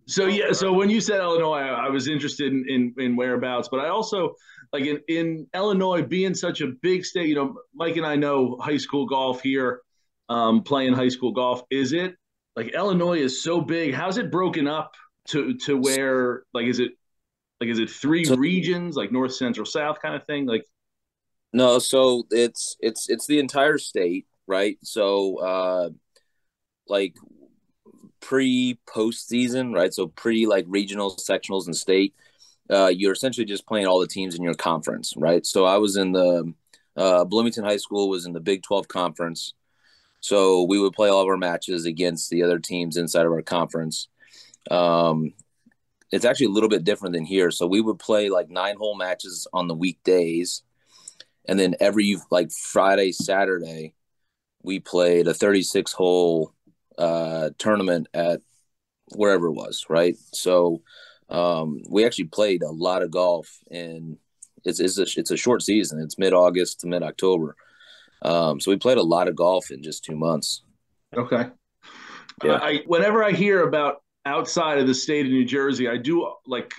So when you said Illinois, I was interested in whereabouts, but I also like in Illinois being such a big state. Mike and I know high school golf here, playing high school golf. Is it like Illinois is so big? How's it broken up to where like is it three regions like north, central, south kind of thing? Like no, so it's the entire state, right? So like pre-postseason, right? So like regionals, sectionals, and state. You're essentially just playing all the teams in your conference, right? So I was in the Bloomington High School was in the Big 12 conference. So we would play all of our matches against the other teams inside of our conference. It's actually a little bit different than here. So we would play like 9-hole matches on the weekdays. And then every like Friday, Saturday, we played a 36-hole tournament at wherever it was, right? So we actually played a lot of golf, and it's a short season. It's mid-August to mid-October. So we played a lot of golf in just 2 months. Okay. Yeah. Whenever I hear about outside of the state of New Jersey, I do like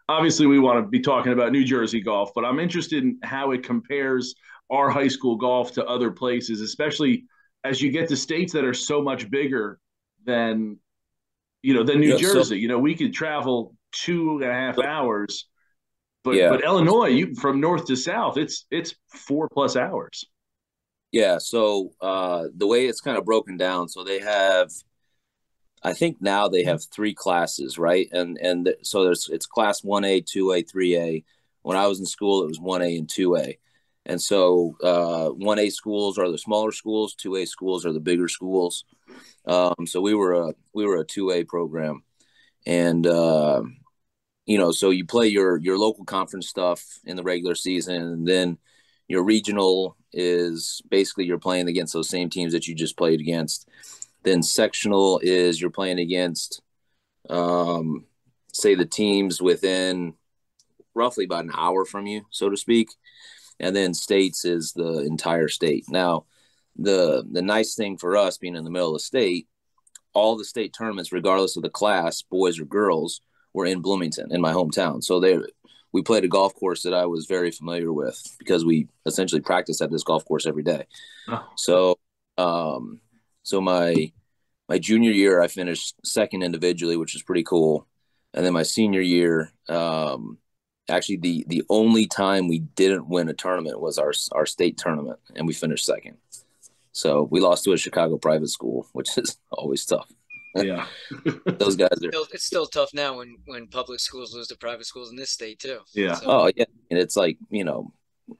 obviously we want to be talking about New Jersey golf, but I'm interested in how it compares our high school golf to other places, especially as you get to states that are so much bigger than than New Yeah. So Jersey. We could travel 2.5 hours, yeah, but Illinois, you from north to south, it's 4+ hours. yeah. So the way it's kind of broken down, so they have, I think now they have three classes, right? So it's class 1A, 2A, 3A. When I was in school, it was 1A and 2A. And so 1A schools are the smaller schools, 2A schools are the bigger schools. So we were a 2A program, and so you play your local conference stuff in the regular season, and then your regional is basically you're playing against those same teams that you just played against. Then sectional is you're playing against, say, the teams within roughly about an hour from you, so to speak. And then states is the entire state. Now, the nice thing for us being in the middle of the state, all the state tournaments, regardless of the class, boys or girls, were in Bloomington, in my hometown. So we played a golf course that I was very familiar with because we essentially practice at this golf course every day. Oh. So my junior year, I finished second individually, which is pretty cool. And then my senior year, actually the only time we didn't win a tournament was our state tournament, and we finished second. So we lost to a Chicago private school, which is always tough. Yeah. Those guys are. It's still tough now when public schools lose to private schools in this state too. Yeah. So. Oh yeah, and it's like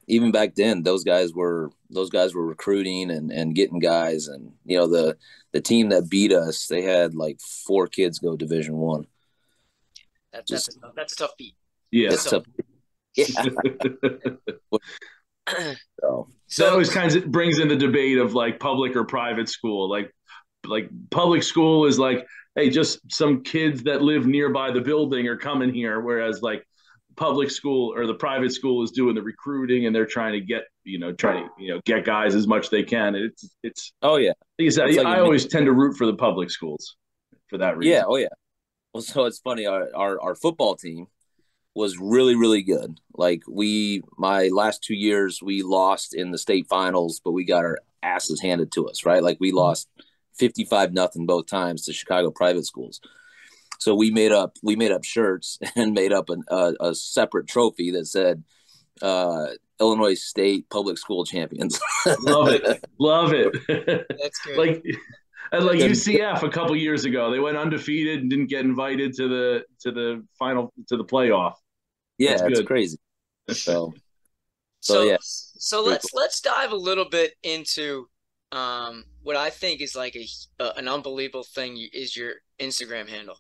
even back then, those guys were recruiting and getting guys, and the team that beat us, they had like 4 kids go Division I. That's a tough beat. Yeah. It's tough. Yeah. So that always kind of brings in the debate of like public or private school. Like public school is like, hey, just some kids that live nearby the building are coming here, whereas like public school or the private school is doing the recruiting and they're trying to get get guys as much as they can. It's oh yeah. I always tend to root for the public schools for that reason. Yeah. Oh yeah. Well, so it's funny. Our football team was really, really good. Like my last 2 years, we lost in the state finals, but we got our asses handed to us, right? Like we lost 55-0 both times to Chicago private schools. So we made up shirts and made up a separate trophy that said Illinois State Public School Champions. Love it. That's good. Like UCF a couple years ago, they went undefeated and didn't get invited to the playoff. Yeah, it's crazy. So yeah. So let's dive a little bit into what I think is like an unbelievable thing is your Instagram handle.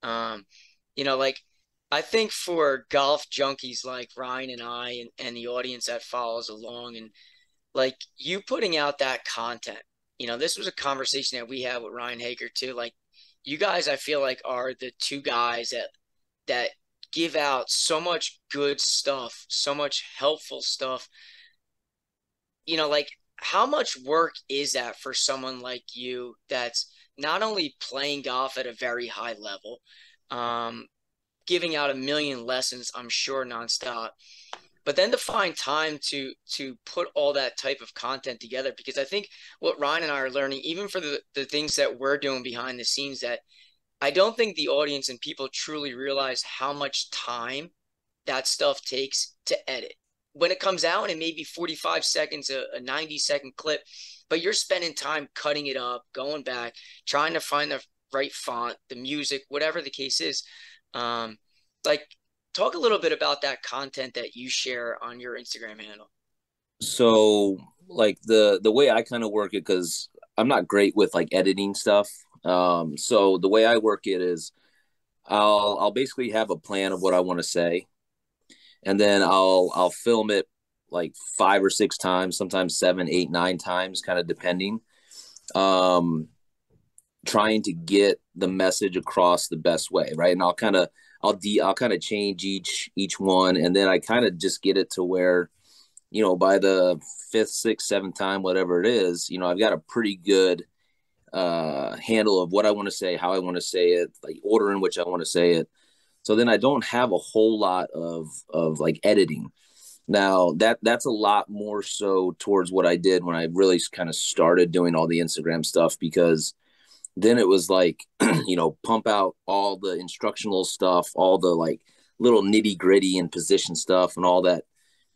Like I think for golf junkies like Ryan and I and the audience that follows along, and like you putting out that content, this was a conversation that we had with Ryan Hager too. Like you guys, I feel like are the two guys that give out so much good stuff, so much helpful stuff. Like how much work is that for someone like you that's not only playing golf at a very high level, giving out a million lessons, I'm sure, nonstop, but then to find time to put all that type of content together? Because I think what Ryan and I are learning, even for the things that we're doing behind the scenes, that I don't think the audience and people truly realize how much time that stuff takes to edit. When it comes out, and it may be 45 seconds, a 90-second clip, but you're spending time cutting it up, going back, trying to find the right font, the music, whatever the case is. Like, talk a little bit about that content that you share on your Instagram handle. So, like the way I kind of work it, because I'm not great with like editing stuff. So the way I work it is I'll basically have a plan of what I want to say, and then I'll film it like 5 or 6 times, sometimes 7, 8, 9 times, kind of depending. Trying to get the message across the best way, right? And I'll kind of change each one, and then I kind of just get it to where, by the 5th, 6th, 7th time, whatever it is, I've got a pretty good handle of what I want to say, how I want to say it, like order in which I want to say it. So then I don't have a whole lot of like editing. Now that's a lot more so towards what I did when I really kind of started doing all the Instagram stuff, because then it was like, pump out all the instructional stuff, all the like little nitty gritty and position stuff and all that,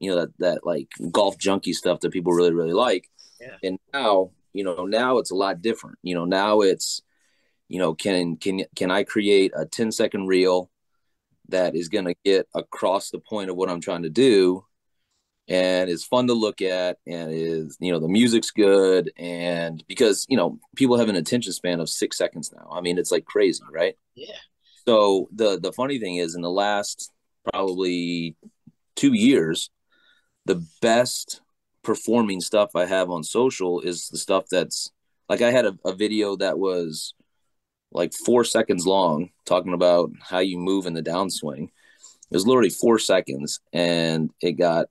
that like golf junkie stuff that people really, really like. Yeah. And now it's a lot different. Now it's, can I create a 10-second reel that is going to get across the point of what I'm trying to do, and it's fun to look at, and is, the music's good, and because, people have an attention span of 6 seconds now. I mean, it's like crazy, right? Yeah. So the funny thing is, in the last probably 2 years, the best performing stuff I have on social is the stuff that's like, I had a video that was like 4 seconds long talking about how you move in the downswing. It was literally 4 seconds, and it got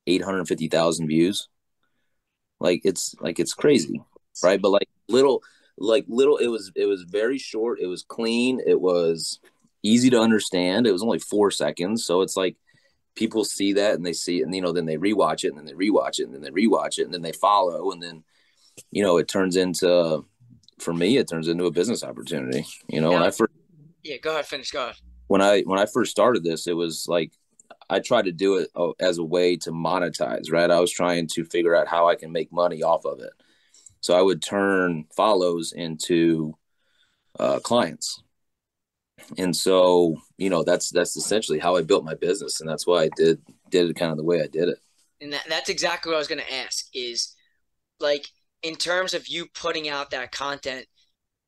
850,000 views. It's crazy, right? But little, it was very short. It was clean. It was easy to understand. It was only 4 seconds. So it's like people see that and they see it, and, then they rewatch it, and then they rewatch it, and then they rewatch it, and then they follow. And then, it turns into, for me, it turns into a business opportunity. When I first, yeah, go ahead, finish. Go ahead. When I first started this, it was like, I tried to do it as a way to monetize, right? I was trying to figure out how I can make money off of it. So I would turn follows into clients. And so, that's essentially how I built my business. And that's why I did it kind of the way I did it. And that's exactly what I was going to ask is, like, in terms of you putting out that content,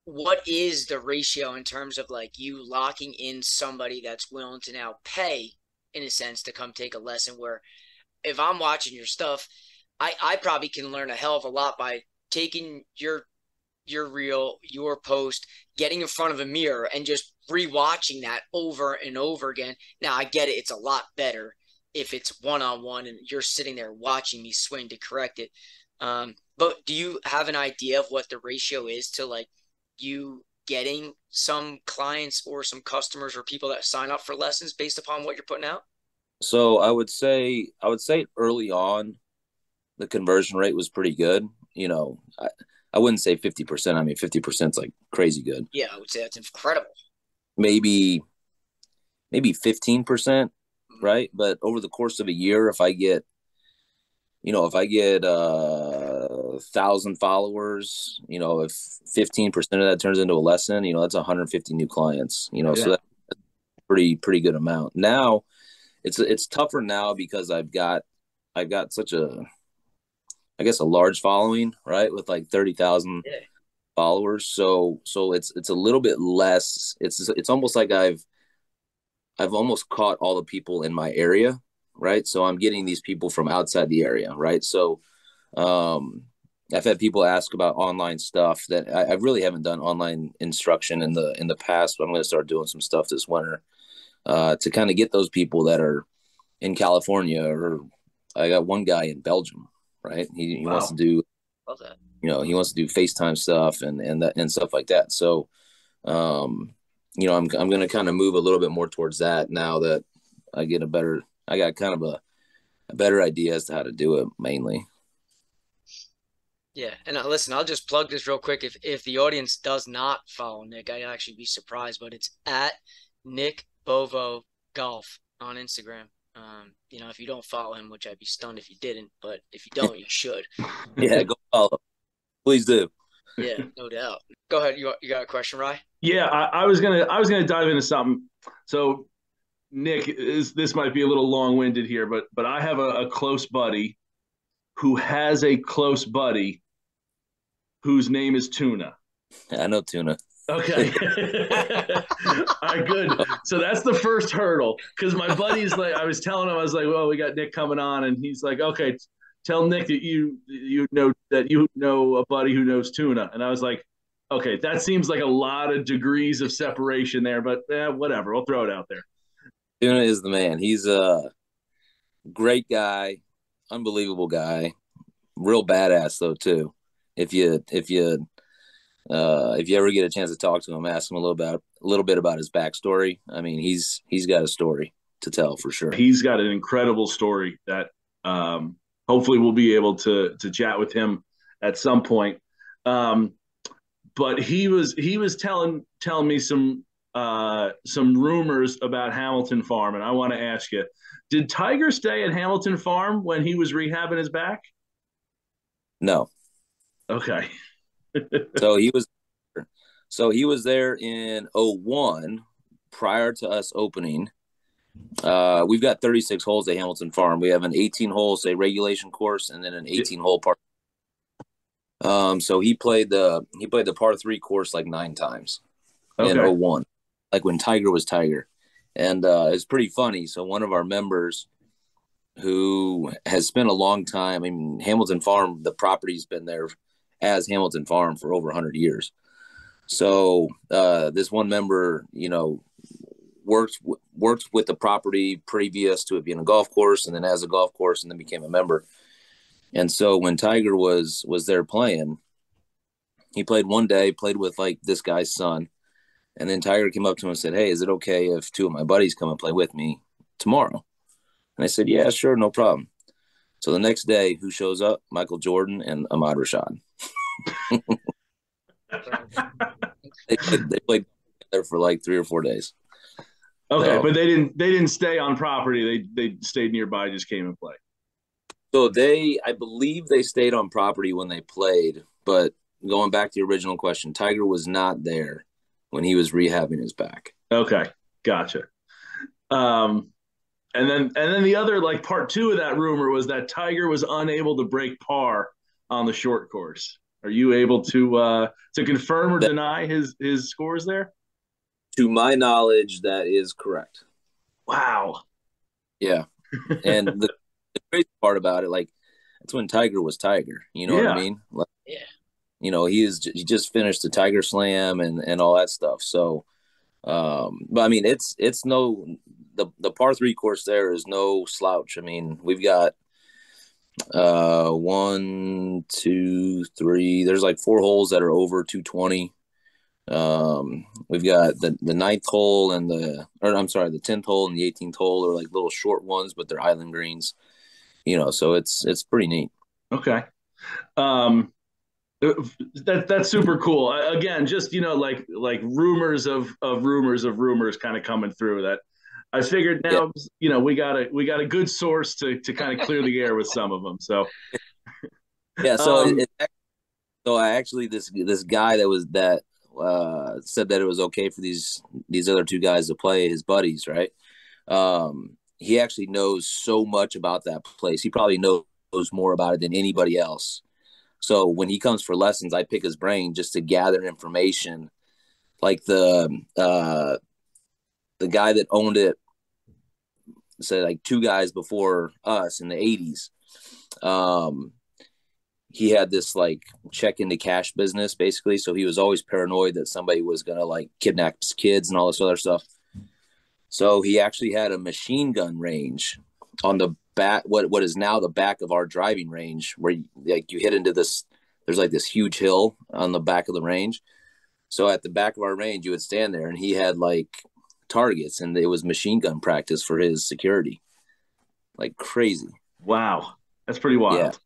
what is the ratio in terms of like you locking in somebody that's willing to now pay, in a sense, to come take a lesson, where if I'm watching your stuff, I probably can learn a hell of a lot by taking your reel, your post, getting in front of a mirror and just rewatching that over and over again. Now I get it. It's a lot better if it's one-on-one and you're sitting there watching me swing to correct it. But do you have an idea of what the ratio is to like you getting some clients or some customers or people that sign up for lessons based upon what you're putting out? So I would say early on, the conversion rate was pretty good. I wouldn't say 50%. I mean, 50% is like crazy good. Yeah, I would say that's incredible. Maybe 15%, right? But over the course of a year, if I get 1,000 followers, if 15% of that turns into a lesson, that's 150 new clients. So that's a pretty good amount. Now it's tougher now because I've got such a, I guess, a large following, right? With like 30,000 followers. So it's a little bit less. It's almost like I've almost caught all the people in my area, right? So I'm getting these people from outside the area, right? So I've had people ask about online stuff that I really haven't done online instruction in the past, but I'm going to start doing some stuff this winter to kind of get those people that are in California, or I got one guy in Belgium, right? He Wow. wants to do, Love that. he wants to do FaceTime stuff and stuff like that. So, I'm going to kind of move a little bit more towards that now that I got kind of a better idea as to how to do it mainly. Yeah, and listen, I'll just plug this real quick. If the audience does not follow Nick, I'd actually be surprised, but it's at Nick Bova Golf on Instagram. If you don't follow him, which I'd be stunned if you didn't, but if you don't, you should. Yeah, go follow. Please do. Yeah, no doubt. Go ahead. You got a question, Rye? Yeah, I was gonna dive into something. So, Nick, this might be a little long-winded here, but I have a close buddy who has a close buddy whose name is Tuna. I know Tuna. Okay. All right, good. So that's the first hurdle, because my buddy's like, I was telling him, I was like, well, we got Nick coming on, and he's like, okay, tell Nick that you know a buddy who knows Tuna. And I was like, okay, that seems like a lot of degrees of separation there, but whatever, we'll throw it out there. Tuna is the man. He's a great guy, unbelievable guy, real badass though too. If you If you ever get a chance to talk to him, ask him a little bit about his backstory. I mean, he's got a story to tell for sure. He's got an incredible story that hopefully we'll be able to chat with him at some point. But he was telling me some rumors about Hamilton Farm, and I want to ask you: did Tiger stay at Hamilton Farm when he was rehabbing his back? No. Okay. So he was there in 01 prior to us opening. We've got 36 holes at Hamilton Farm. We have an 18-hole, say, regulation course, and then an 18-hole par. So he played the par 3 course like 9 times in 01, like when Tiger was Tiger. And it's pretty funny. So one of our members who has spent a long time, I mean, Hamilton Farm, the property's been there as Hamilton Farm for over 100 years. So this one member, you know, worked with the property previous to it being a golf course, and then as a golf course, and then became a member. And so when Tiger was there playing, he played one day, played with like this guy's son, and then Tiger came up to him and said, "Hey, is it okay if 2 of my buddies come and play with me tomorrow?" And I said, "Yeah, sure, no problem." So the next day, who shows up? Michael Jordan and Ahmad Rashad. They played there for like 3 or 4 days. Okay, so, but they didn't stay on property. They stayed nearby, just came and played. So I believe they stayed on property when they played, but going back to the original question, Tiger was not there when he was rehabbing his back. Okay, gotcha. And then the other, like, part 2 of that rumor was that Tiger was unable to break par on the short course. Are you able to confirm or deny his scores there? To my knowledge, that is correct. Wow. Yeah. And the crazy part about it, like, that's when Tiger was Tiger. You know what I mean? Like, yeah. You know, he just finished the Tiger Slam and all that stuff. So, but I mean, it's the par 3 course there is no slouch. I mean, we've got 1, 2, 3. There's like 4 holes that are over 220. We've got the 9th hole and the 10th hole and the 18th hole are like little short ones, but they're island greens. You know, so it's pretty neat. Okay. That's super cool. Again, just, you know, like rumors of rumors kind of coming through that. I figured now, Yeah. you know, we got a good source to kind of clear the air with some of them. So yeah, so I actually this guy that said that it was okay for these other 2 guys to play, his buddies, right? He actually knows so much about that place. He probably knows more about it than anybody else. So when he comes for lessons, I pick his brain just to gather information. Like the guy that owned it, said like 2 guys before us in the 80s. He had this like check into cash business basically. So he was always paranoid that somebody was going to like kidnap his kids and all this other stuff. So he actually had a machine gun range on the back, what is now the back of our driving range, where you hit into this, there's like this huge hill on the back of the range. So at the back of our range, you would stand there and he had like targets, and it was machine gun practice for his security. Like crazy. wow, that's pretty wild.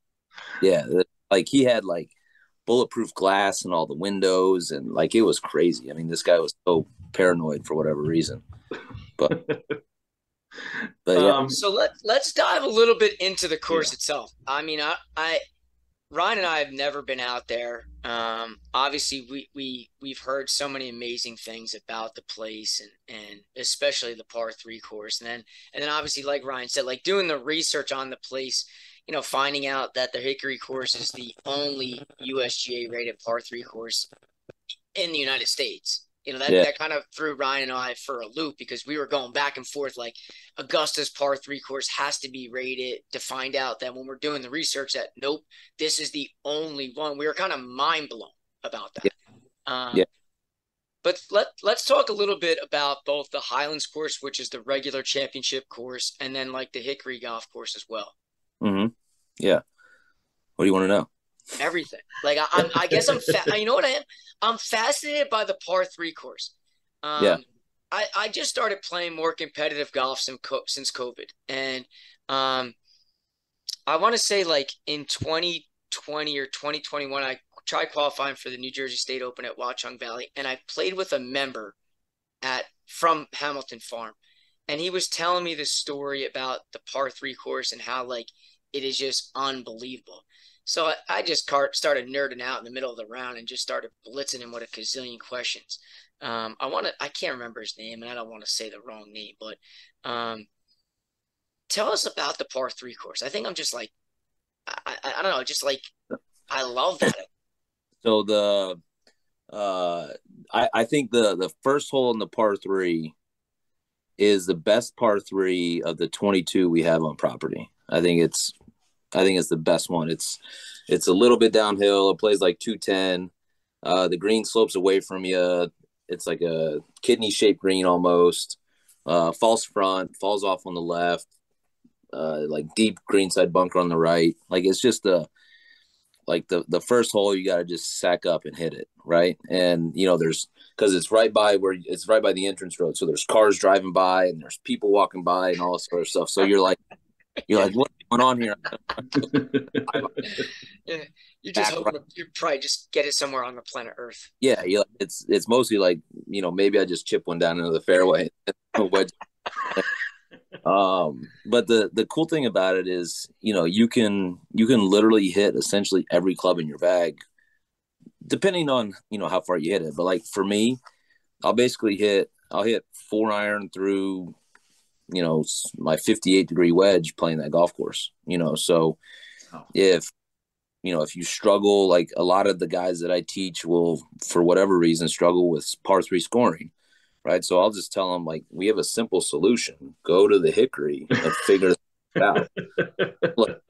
Yeah. Like he had like bulletproof glass in all the windows, and like it was crazy. I mean, this guy was so paranoid for whatever reason. But yeah. So let's dive a little bit into the course itself. I mean, I Ryan and I have never been out there. Obviously, we've heard so many amazing things about the place, and especially the par 3 course, and then obviously, like Ryan said, like doing the research on the place, you know, finding out that the Hickory course is the only USGA rated par 3 course in the United States. You know, that kind of threw Ryan and I for a loop, because we were going back and forth like Augusta's par 3 course has to be rated, to find out that when we're doing the research that nope, this is the only one. We were kind of mind blown about that. But let's talk a little bit about both the Highlands course, which is the regular championship course, and then like the Hickory golf course as well. Mm-hmm. Yeah. What do you want to know? everything. Like I guess you know what I am? I'm fascinated by the par three course. Yeah. I just started playing more competitive golf since COVID, and I want to say like in 2020 or 2021, I tried qualifying for the New Jersey State Open at Watchung Valley, and I played with a member from Hamilton Farm, and he was telling me this story about the par three course and how like it is just unbelievable. So I just started nerding out in the middle of the round and just started blitzing him with a gazillion questions. I can't remember his name, and I don't want to say the wrong name, but tell us about the par three course. I think I'm just like, I don't know, just like I love that. So I think the first hole in the par three is the best par three of the 22 we have on property. I think it's the best one. It's a little bit downhill. It plays like 210. The green slopes away from you. It's like a kidney shaped green almost. False front, falls off on the left. Like deep greenside bunker on the right. Like it's just the first hole you got to just sack up and hit it, right? And because it's right by the entrance road, so there's cars driving by and there's people walking by and all this sort of stuff. So you're like, what's going on here? Yeah, you're just hoping you probably just get it somewhere on the planet Earth. Yeah, it's mostly like maybe I just chip one down into the fairway. But the cool thing about it is you can literally hit essentially every club in your bag, depending on how far you hit it. But like for me, I'll hit 4-iron through my 58-degree wedge playing that golf course. So if you struggle, like a lot of the guys that I teach will, for whatever reason, struggle with par three scoring, right? So I'll just tell them, like, we have a simple solution. Go to the Hickory and figure it out. Look,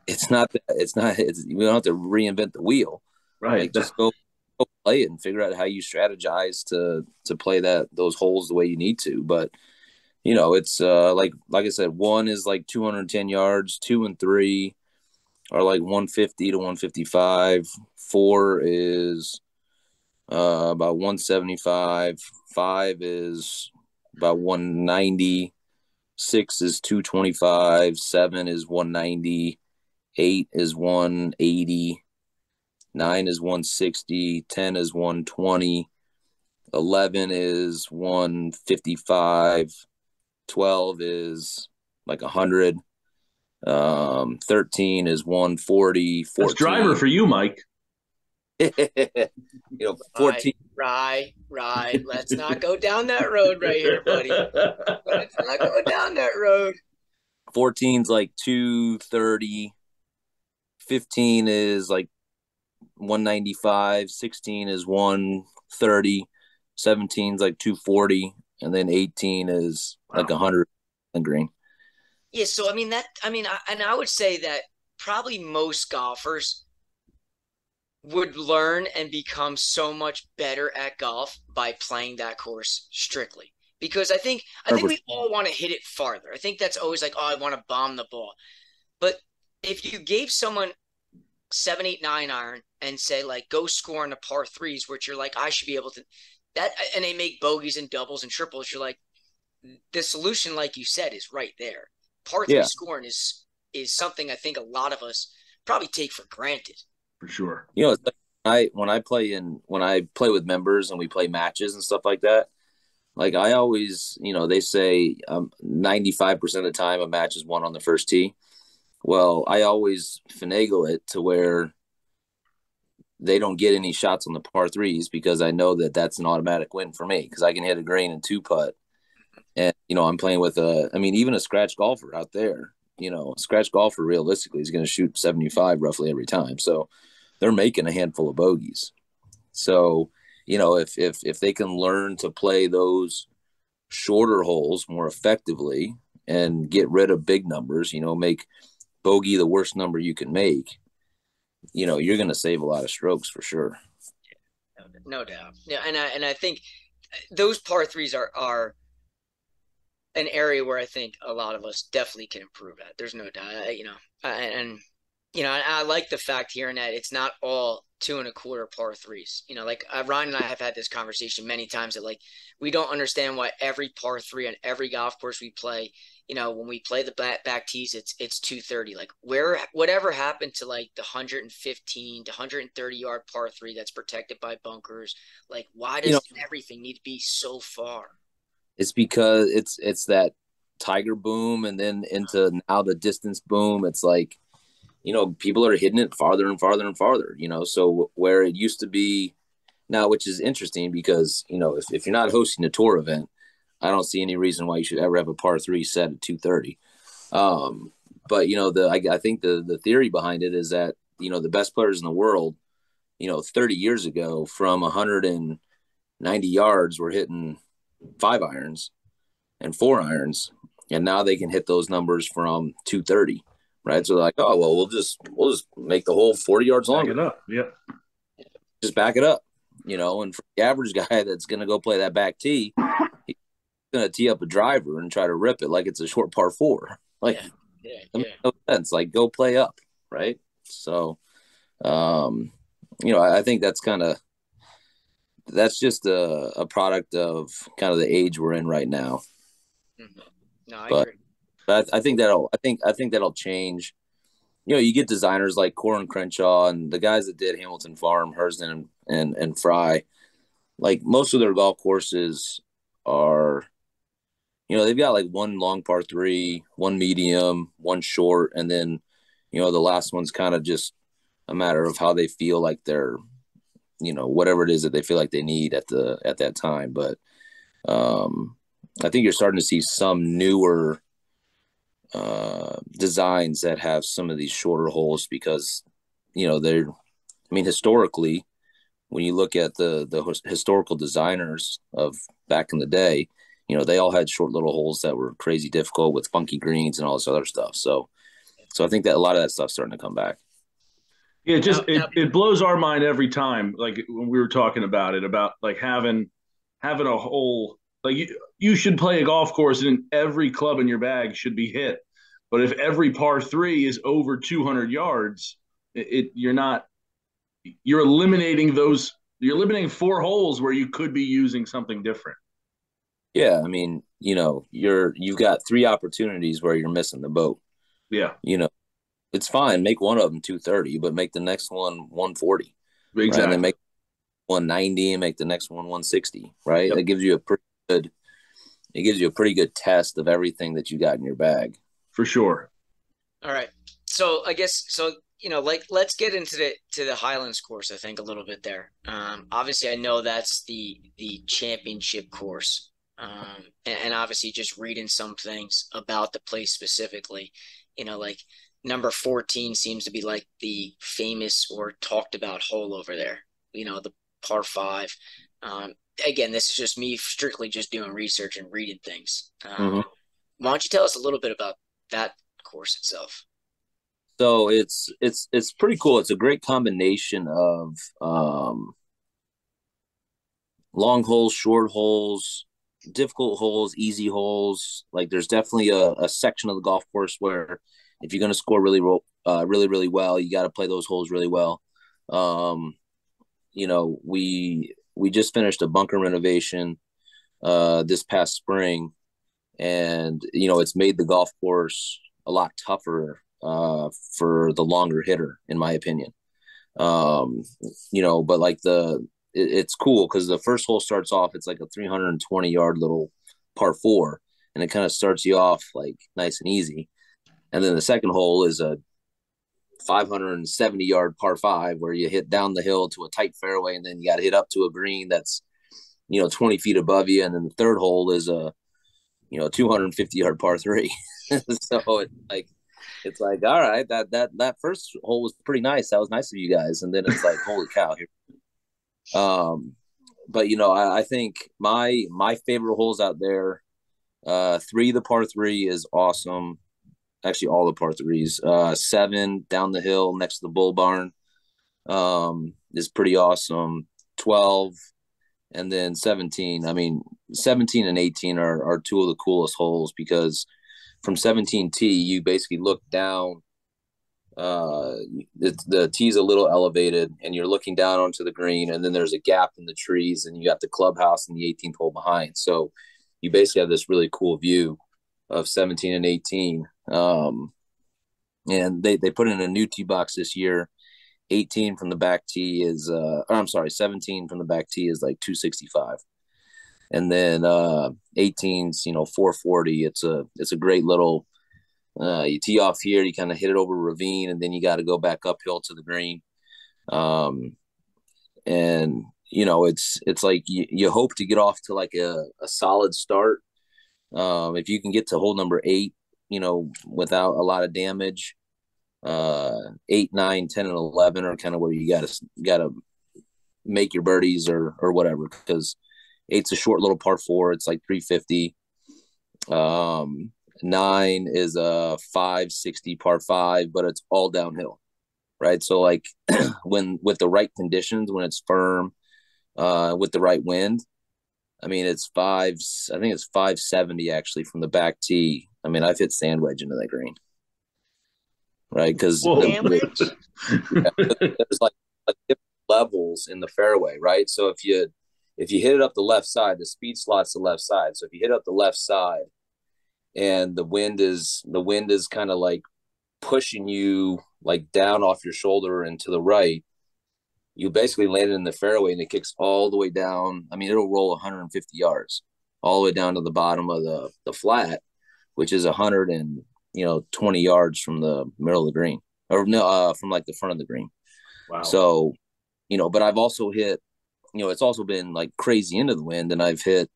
we don't have to reinvent the wheel. Right. Like, just go play it and figure out how you strategize to play those holes the way you need to. But it's like I said, 1 is like 210 yards, 2 and 3 are like 150 to 155. 4 is about 175. 5 is about 190. 6 is 225. 7 is 190. 8 is 180. 9 is 160. 10 is 120. 11 is 155. 12 is like 100. 13 is 140. 14. That's driver for you, Mike. 14. Right. Let's not go down that road right here, buddy. Let's not go down that road. 14's like 230. 15 is like 195. 16 is 130. 17's like 240. And then 18 is like 100 and green. Yeah, so I would say that probably most golfers would learn and become so much better at golf by playing that course strictly. Because I think we all want to hit it farther. I think that's always like, oh, I want to bomb the ball. But if you gave someone 7, 8, 9-iron and say, like, go score on the par threes, which you're like, I should be able to that, and they make bogeys and doubles and triples, you're like, the solution, like you said, is right there. Par three scoring is something I think a lot of us probably take for granted. For sure. When I play with members and we play matches and stuff like that, like I always, they say 95% of the time a match is won on the first tee. Well, I always finagle it to where they don't get any shots on the par threes because I know that that's an automatic win for me because I can hit a green and 2-putt. And, I'm playing with even a scratch golfer out there, a scratch golfer realistically is going to shoot 75 roughly every time. So they're making a handful of bogeys. So, if they can learn to play those shorter holes more effectively and get rid of big numbers, make bogey the worst number you can make, you're going to save a lot of strokes for sure. No doubt. Yeah. And I think those par threes are an area where I think a lot of us definitely can improve at. There's no doubt, and I like the fact hearing that it's not all 2.25 par threes. Like Ryan and I have had this conversation many times that like we don't understand why every par three on every golf course we play, when we play the back tees, it's 230. Like whatever happened to like the 115 to 130 yard par three that's protected by bunkers? Like why does everything need to be so far? It's because it's that Tiger boom, and then into now the distance boom. It's like, people are hitting it farther and farther and farther, so where it used to be now, which is interesting because, if you're not hosting a tour event, I don't see any reason why you should ever have a par three set at 230. But, I think the theory behind it is that, the best players in the world, 30 years ago from 190 yards were hitting 5 irons and 4 irons. And now they can hit those numbers from 230. Right. So they're like, oh, well, we'll just make the hole 40 yards longer. Back it up. Yeah. Just back it up, and for the average guy that's going to go play that back tee, he's going to tee up a driver and try to rip it like it's a short par four. Like, that makes no sense. Like, go play up. Right. So, I think that's just a product of kind of the age we're in right now. Mm-hmm. No, I agree. But I think that'll change. You get designers like Corin Crenshaw and the guys that did Hamilton Farm, Hersden and Fry. Like most of their golf courses are, they've got like one long par three, one medium, one short, and then, the last one's kind of just a matter of how they feel like they're, whatever it is that they feel like they need at that time. But I think you're starting to see some newer designs that have some of these shorter holes because, historically, when you look at the historical designers of back in the day, they all had short little holes that were crazy difficult with funky greens and all this other stuff. So I think that a lot of that stuff's starting to come back. Yeah, it blows our mind every time. Like when we were talking about it, about like having a hole, like you should play a golf course and every club in your bag should be hit. But if every par three is over 200 yards, you're eliminating you're eliminating 4 holes where you could be using something different. Yeah. I mean, you've got 3 opportunities where you're missing the boat. Yeah. It's fine. Make one of them 230, but make the next one 140. Exactly. Right? And then make 190 and make the next one 160. Right. Yep. That gives you a pretty good test of everything that you got in your bag. For sure. All right. So I guess let's get into the Highlands course, I think, a little bit there. Obviously I know that's the championship course. And obviously just reading some things about the place specifically, like number 14 seems to be like the famous or talked about hole over there, the par 5. Again, this is just me strictly just doing research and reading things. Why don't you tell us a little bit about that course itself? So it's pretty cool. It's a great combination of long holes, short holes, difficult holes, easy holes. Like there's definitely a section of the golf course where if you're going to score really well, you got to play those holes really well. We just finished a bunker renovation this past spring, and it's made the golf course a lot tougher for the longer hitter, in my opinion. But like it's cool because the first hole starts off, it's like a 320 yard little par 4, and it kind of starts you off like nice and easy. And then the second hole is a 570 yard par 5 where you hit down the hill to a tight fairway, and then you got to hit up to a green that's 20 feet above you. And then the third hole is a 250 yard par 3. So it's like all right, that first hole was pretty nice. That was nice of you guys. And then it's like, holy cow here. But I think my favorite holes out there, 3, the par 3 is awesome. Actually, all the par 3s. 7 down the hill next to the bull barn is pretty awesome. 12 and then 17. I mean, 17 and 18 are 2 of the coolest holes because from 17 tee you basically look down the tee's a little elevated, and you're looking down onto the green, and then there's a gap in the trees, and you got the clubhouse and the 18th hole behind. So you basically have this really cool view of 17 and 18. And they put in a new tee box this year. 18 from the back tee is, I'm sorry, 17 from the back tee is like 265. And then 18's, 440. It's a great little, you tee off here, you kind of hit it over a ravine, and then you got to go back uphill to the green. And it's like you hope to get off to like a solid start. If you can get to hole number 8, without a lot of damage, 8, 9, 10, and 11 are kind of where you gotta make your birdies or whatever, because 8's a short little par 4. It's like 350. 9 is a 560 par 5, but it's all downhill, right? So like with the right conditions, when it's firm, with the right wind, I mean, I think it's 570 actually from the back tee. I mean, I've hit sand wedge into that green, right? Because there's like different levels in the fairway, right? So if you hit it up the left side, the speed slot's the left side. So if you hit up the left side and the wind is kind of like pushing you like down off your shoulder and to the right, you basically land in the fairway, and it kicks all the way down. I mean, it'll roll 150 yards all the way down to the bottom of the flat, which is 120 yards from the middle of the green, or no, from like the front of the green. Wow. So, but I've also hit, it's also been like crazy into the wind, and I've hit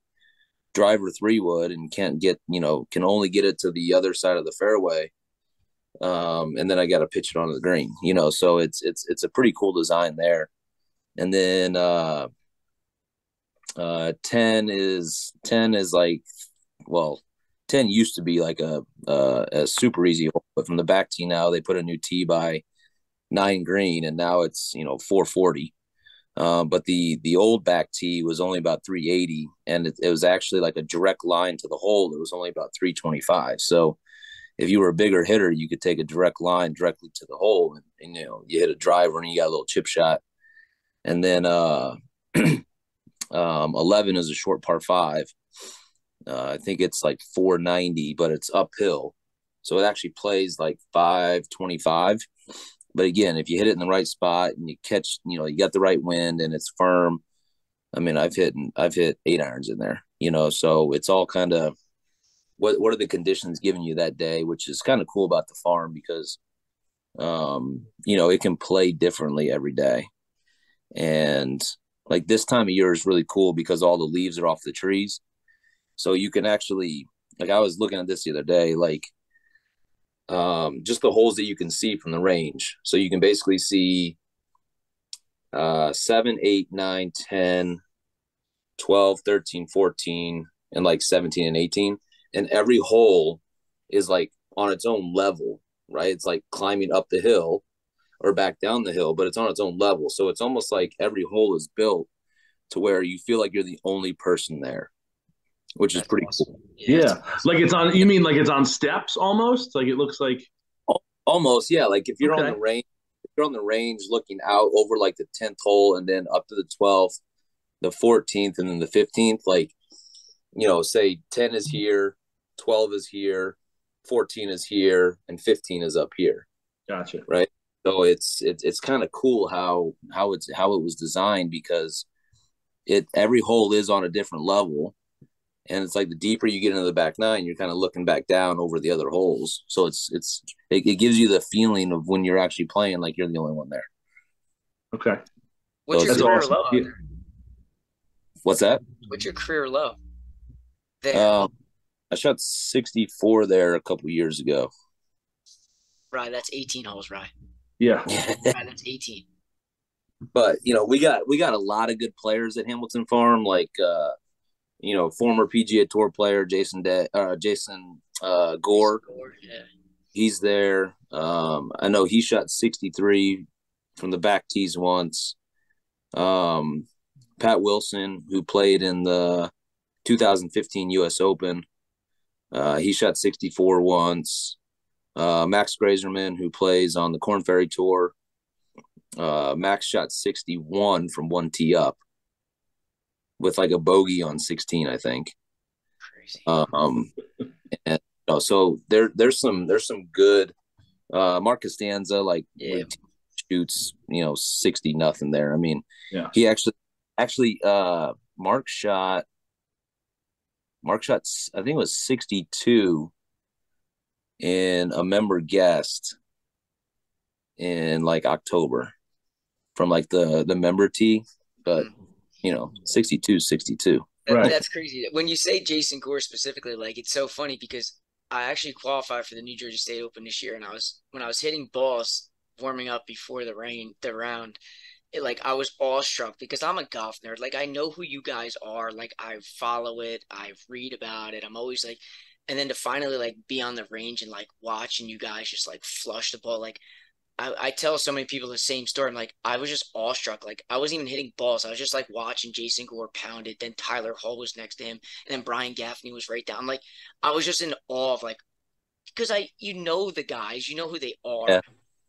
driver 3-wood and can't get, can only get it to the other side of the fairway. And then I got to pitch it onto the green, so it's a pretty cool design there. And then 10 is like, well, 10 used to be like a super easy hole, but from the back tee now they put a new tee by 9 green, and now it's 440. But the old back tee was only about 380, and it was actually like a direct line to the hole. It was only about 325. So if you were a bigger hitter, you could take a direct line directly to the hole, and you hit a driver and you got a little chip shot. And then 11 is a short par 5. I think it's like 490, but it's uphill, so it actually plays like 525. But again, if you hit it in the right spot and you catch, you got the right wind and it's firm. I mean, I've hit 8 irons in there, so it's all kind of what are the conditions giving you that day, which is kind of cool about the farm, because, it can play differently every day. And like this time of year is really cool because all the leaves are off the trees. So you can actually, like, I was looking at this the other day, like, just the holes that you can see from the range. So you can basically see 7, 8, 9, 10, 12, 13, 14, and like 17 and 18. And every hole is like on its own level, right? It's like climbing up the hill or back down the hill, but it's on its own level. So it's almost like every hole is built to where you feel like you're the only person there, which is pretty awesome. cool. Yeah. Like you mean like it's on steps almost? Like it looks like. Almost, yeah. Like if you're Okay. on the range looking out over like the 10th hole and then up to the 12th, the 14th, and then the 15th, like, say 10 is here, 12 is here, 14 is here, and 15 is up here. Gotcha. Right. So it's kind of cool how it was designed, because every hole is on a different level, and it's like the deeper you get into the back 9, you're kind of looking back down over the other holes. So it gives you the feeling of when you're actually playing like you're the only one there. Okay. What's your That's career awesome. low? Yeah. What's that? What's your career low? There. I shot 64 there a couple years ago. Right, that's 18 holes, right? Yeah. Right, that's 18. But we got a lot of good players at Hamilton Farm, like former PGA Tour player Jason Gore. Yeah. He's there. I know he shot 63 from the back tees once. Pat Wilson, who played in the 2015 U.S. Open, he shot 64 once. Max Grazerman, who plays on the Corn Ferry Tour. Max shot 61 from one tee up with like a bogey on 16, I think. Crazy. And so there's some good. Mark Costanza, like, Yeah. shoots 60-0 there. I mean, Yeah. he actually Mark shot I think it was 62 in a member guest in like October from like the member tee, but 62. Right. That's crazy. When you say Jason Gore specifically, like, it's so funny because I actually qualified for the New Jersey State Open this year, and when I was hitting balls warming up before the round, like, I was awestruck because I'm a golf nerd. Like, I know who you guys are. Like, I follow it, I read about it. I'm always like, and then to finally like be on the range and like watching you guys just like flush the ball, like, I tell so many people the same story. I'm like, I was just awestruck. Like, I wasn't even hitting balls. I was just like watching Jason Gore pound it. Then Tyler Hall was next to him, and then Brian Gaffney was right down. Like, I was just in awe of, like, because you know the guys, you know who they are, Yeah.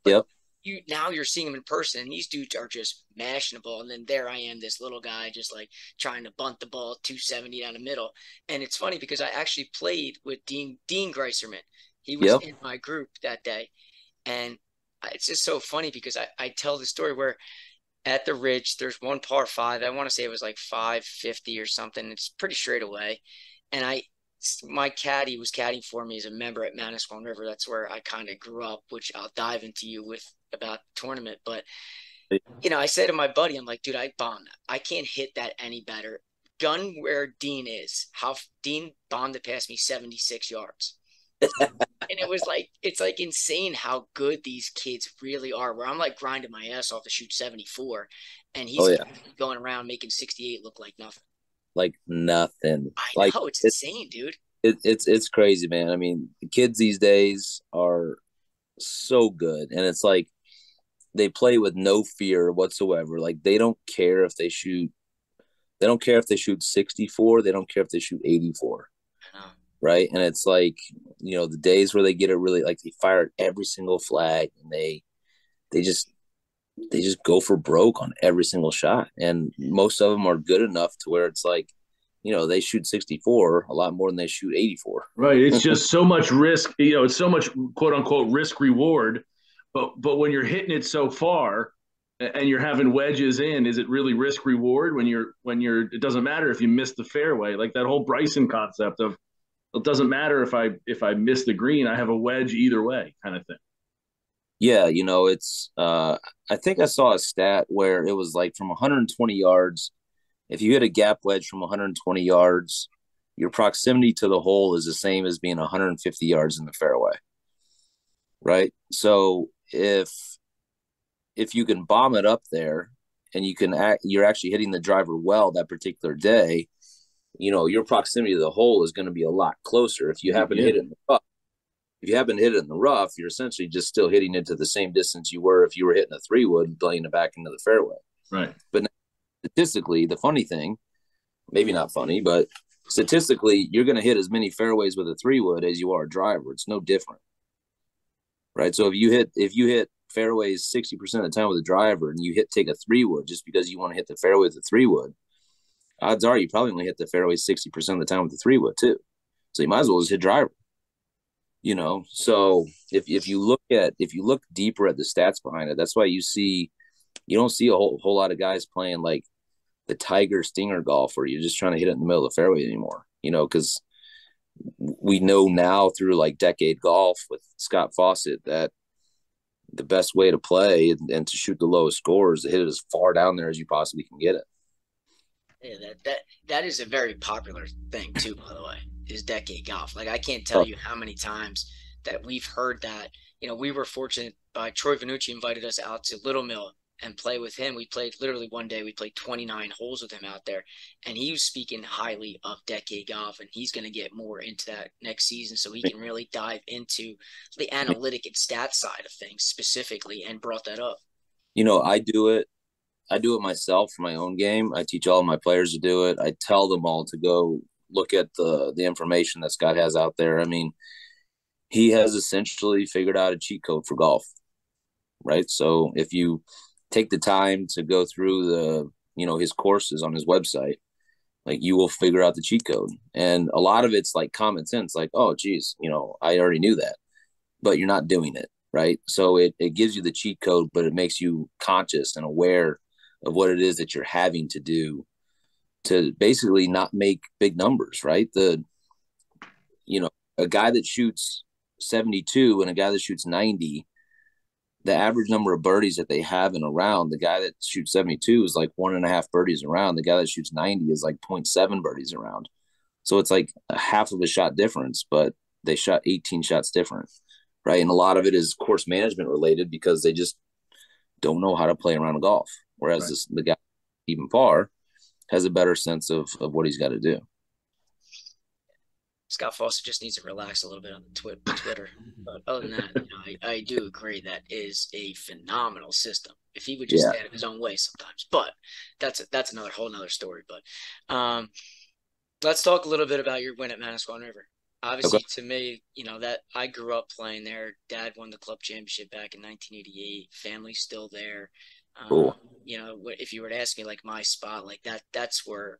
but Yep. you're seeing them in person, and these dudes are just mashing the ball. And then there I am, this little guy, just like trying to bunt the ball 270 down the middle. And it's funny because I actually played with Dean Greiserman. He was Yep. in my group that day, and it's just so funny because I tell the story where at the Ridge, there's one par five. I want to say it was like 550 or something. It's pretty straight away. And my caddy was caddying for me as a member at Manasquan River. That's where I kind of grew up, which I'll dive into you with about the tournament. But, I said to my buddy, I'm like, dude, I bombed that. I can't hit that any better. Gun where Dean is, how Dean bombed it past me 76 yards. And it was like, it's like insane how good these kids really are, where I'm like grinding my ass off to shoot 74, and he's going around making 68 look like nothing. Like nothing. I know, it's insane, dude. It's crazy, man. I mean, the kids these days are so good, and it's like they play with no fear whatsoever. Like, they don't care if they shoot 64, they don't care if they shoot 84. Right. And it's like, the days where they get it really, like, they fire at every single flag, and they just go for broke on every single shot. And most of them are good enough to where it's like, they shoot 64 a lot more than they shoot 84. Right. It's just so much risk, it's so much quote unquote risk reward. But when you're hitting it so far and you're having wedges in, is it really risk reward when it doesn't matter if you miss the fairway? Like that whole Bryson concept of, it doesn't matter if I miss the green, I have a wedge either way, kind of thing. Yeah, it's I think I saw a stat where it was like from 120 yards, if you hit a gap wedge from 120 yards, your proximity to the hole is the same as being 150 yards in the fairway. Right? So if you can bomb it up there and you're actually hitting the driver well that particular day, your proximity to the hole is going to be a lot closer. If you happen to hit it in the rough, you're essentially just still hitting it to the same distance you were if you were hitting a 3-wood and playing it back into the fairway. Right. But statistically, the funny thing, maybe not funny, but statistically, you're going to hit as many fairways with a 3-wood as you are a driver. It's no different. Right. So if you hit fairways 60% of the time with a driver, and you take a 3-wood just because you want to hit the fairway with a 3-wood, odds are you probably only hit the fairway 60% of the time with the 3-wood too. So you might as well just hit driver. So if you look deeper at the stats behind it, that's why you don't see a whole lot of guys playing like the Tiger Stinger golf where you're just trying to hit it in the middle of the fairway anymore. Because we know now through like decade golf with Scott Fawcett that the best way to play and to shoot the lowest score is to hit it as far down there as you possibly can get it. Yeah, that is a very popular thing too, by the way, is decade golf. Like, I can't tell you how many times that we've heard that. We were fortunate by Troy Vanucci invited us out to Little Mill and play with him. We played literally one day, we played 29 holes with him out there, and he was speaking highly of decade golf, and he's going to get more into that next season so he can really dive into the analytic and stat side of things specifically, and brought that up. I do it myself for my own game. I teach all of my players to do it. I tell them all to go look at the information that Scott has out there. I mean, he has essentially figured out a cheat code for golf, right? So if you take the time to go through his courses on his website, like you will figure out the cheat code. And a lot of it's like common sense, like, oh, geez, I already knew that, but you're not doing it, right? So it gives you the cheat code, but it makes you conscious and aware of what it is that you're having to do to basically not make big numbers, right? A guy that shoots 72 and a guy that shoots 90, the average number of birdies that they have in a round, the guy that shoots 72 is like 1.5 birdies around. The guy that shoots 90 is like 0.7 birdies around. So it's like a half of a shot difference, but they shot 18 shots different, right? And a lot of it is course management related because they just don't know how to play around golf. Whereas the guy, even par, has a better sense of what he's got to do. Scott Foster just needs to relax a little bit on the Twitter. But other than that, I do agree that is a phenomenal system. If he would just stay out of his own way sometimes. But that's another whole nother story. But let's talk a little bit about your win at Manasquan River. Obviously, to me, that I grew up playing there. Dad won the club championship back in 1988. Family's still there. Cool. If you were to ask me like my spot, like that's where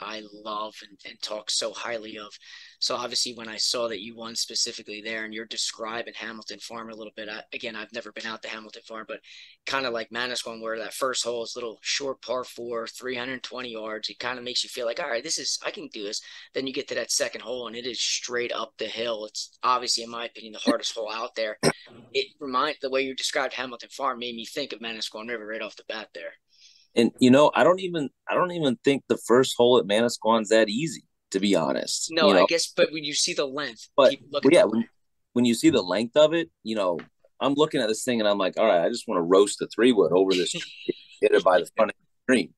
I love and talk so highly of. So obviously when I saw that you won specifically there and you're describing Hamilton Farm a little bit, I've never been out to Hamilton Farm, but kind of like Manasquan where that first hole is little short par 4, 320 yards. It kind of makes you feel like, all right, I can do this. Then you get to that second hole and it is straight up the hill. It's obviously, in my opinion, the hardest hole out there. The way you described Hamilton Farm made me think of Manasquan River right off the bat there. And I don't even think the first hole at Manasquan's that easy, to be honest. No, I guess, but when you see the length, but when you see the length of it, I'm looking at this thing and I'm like, all right, I just want to roast the 3-wood over this, hit it by the front of the green,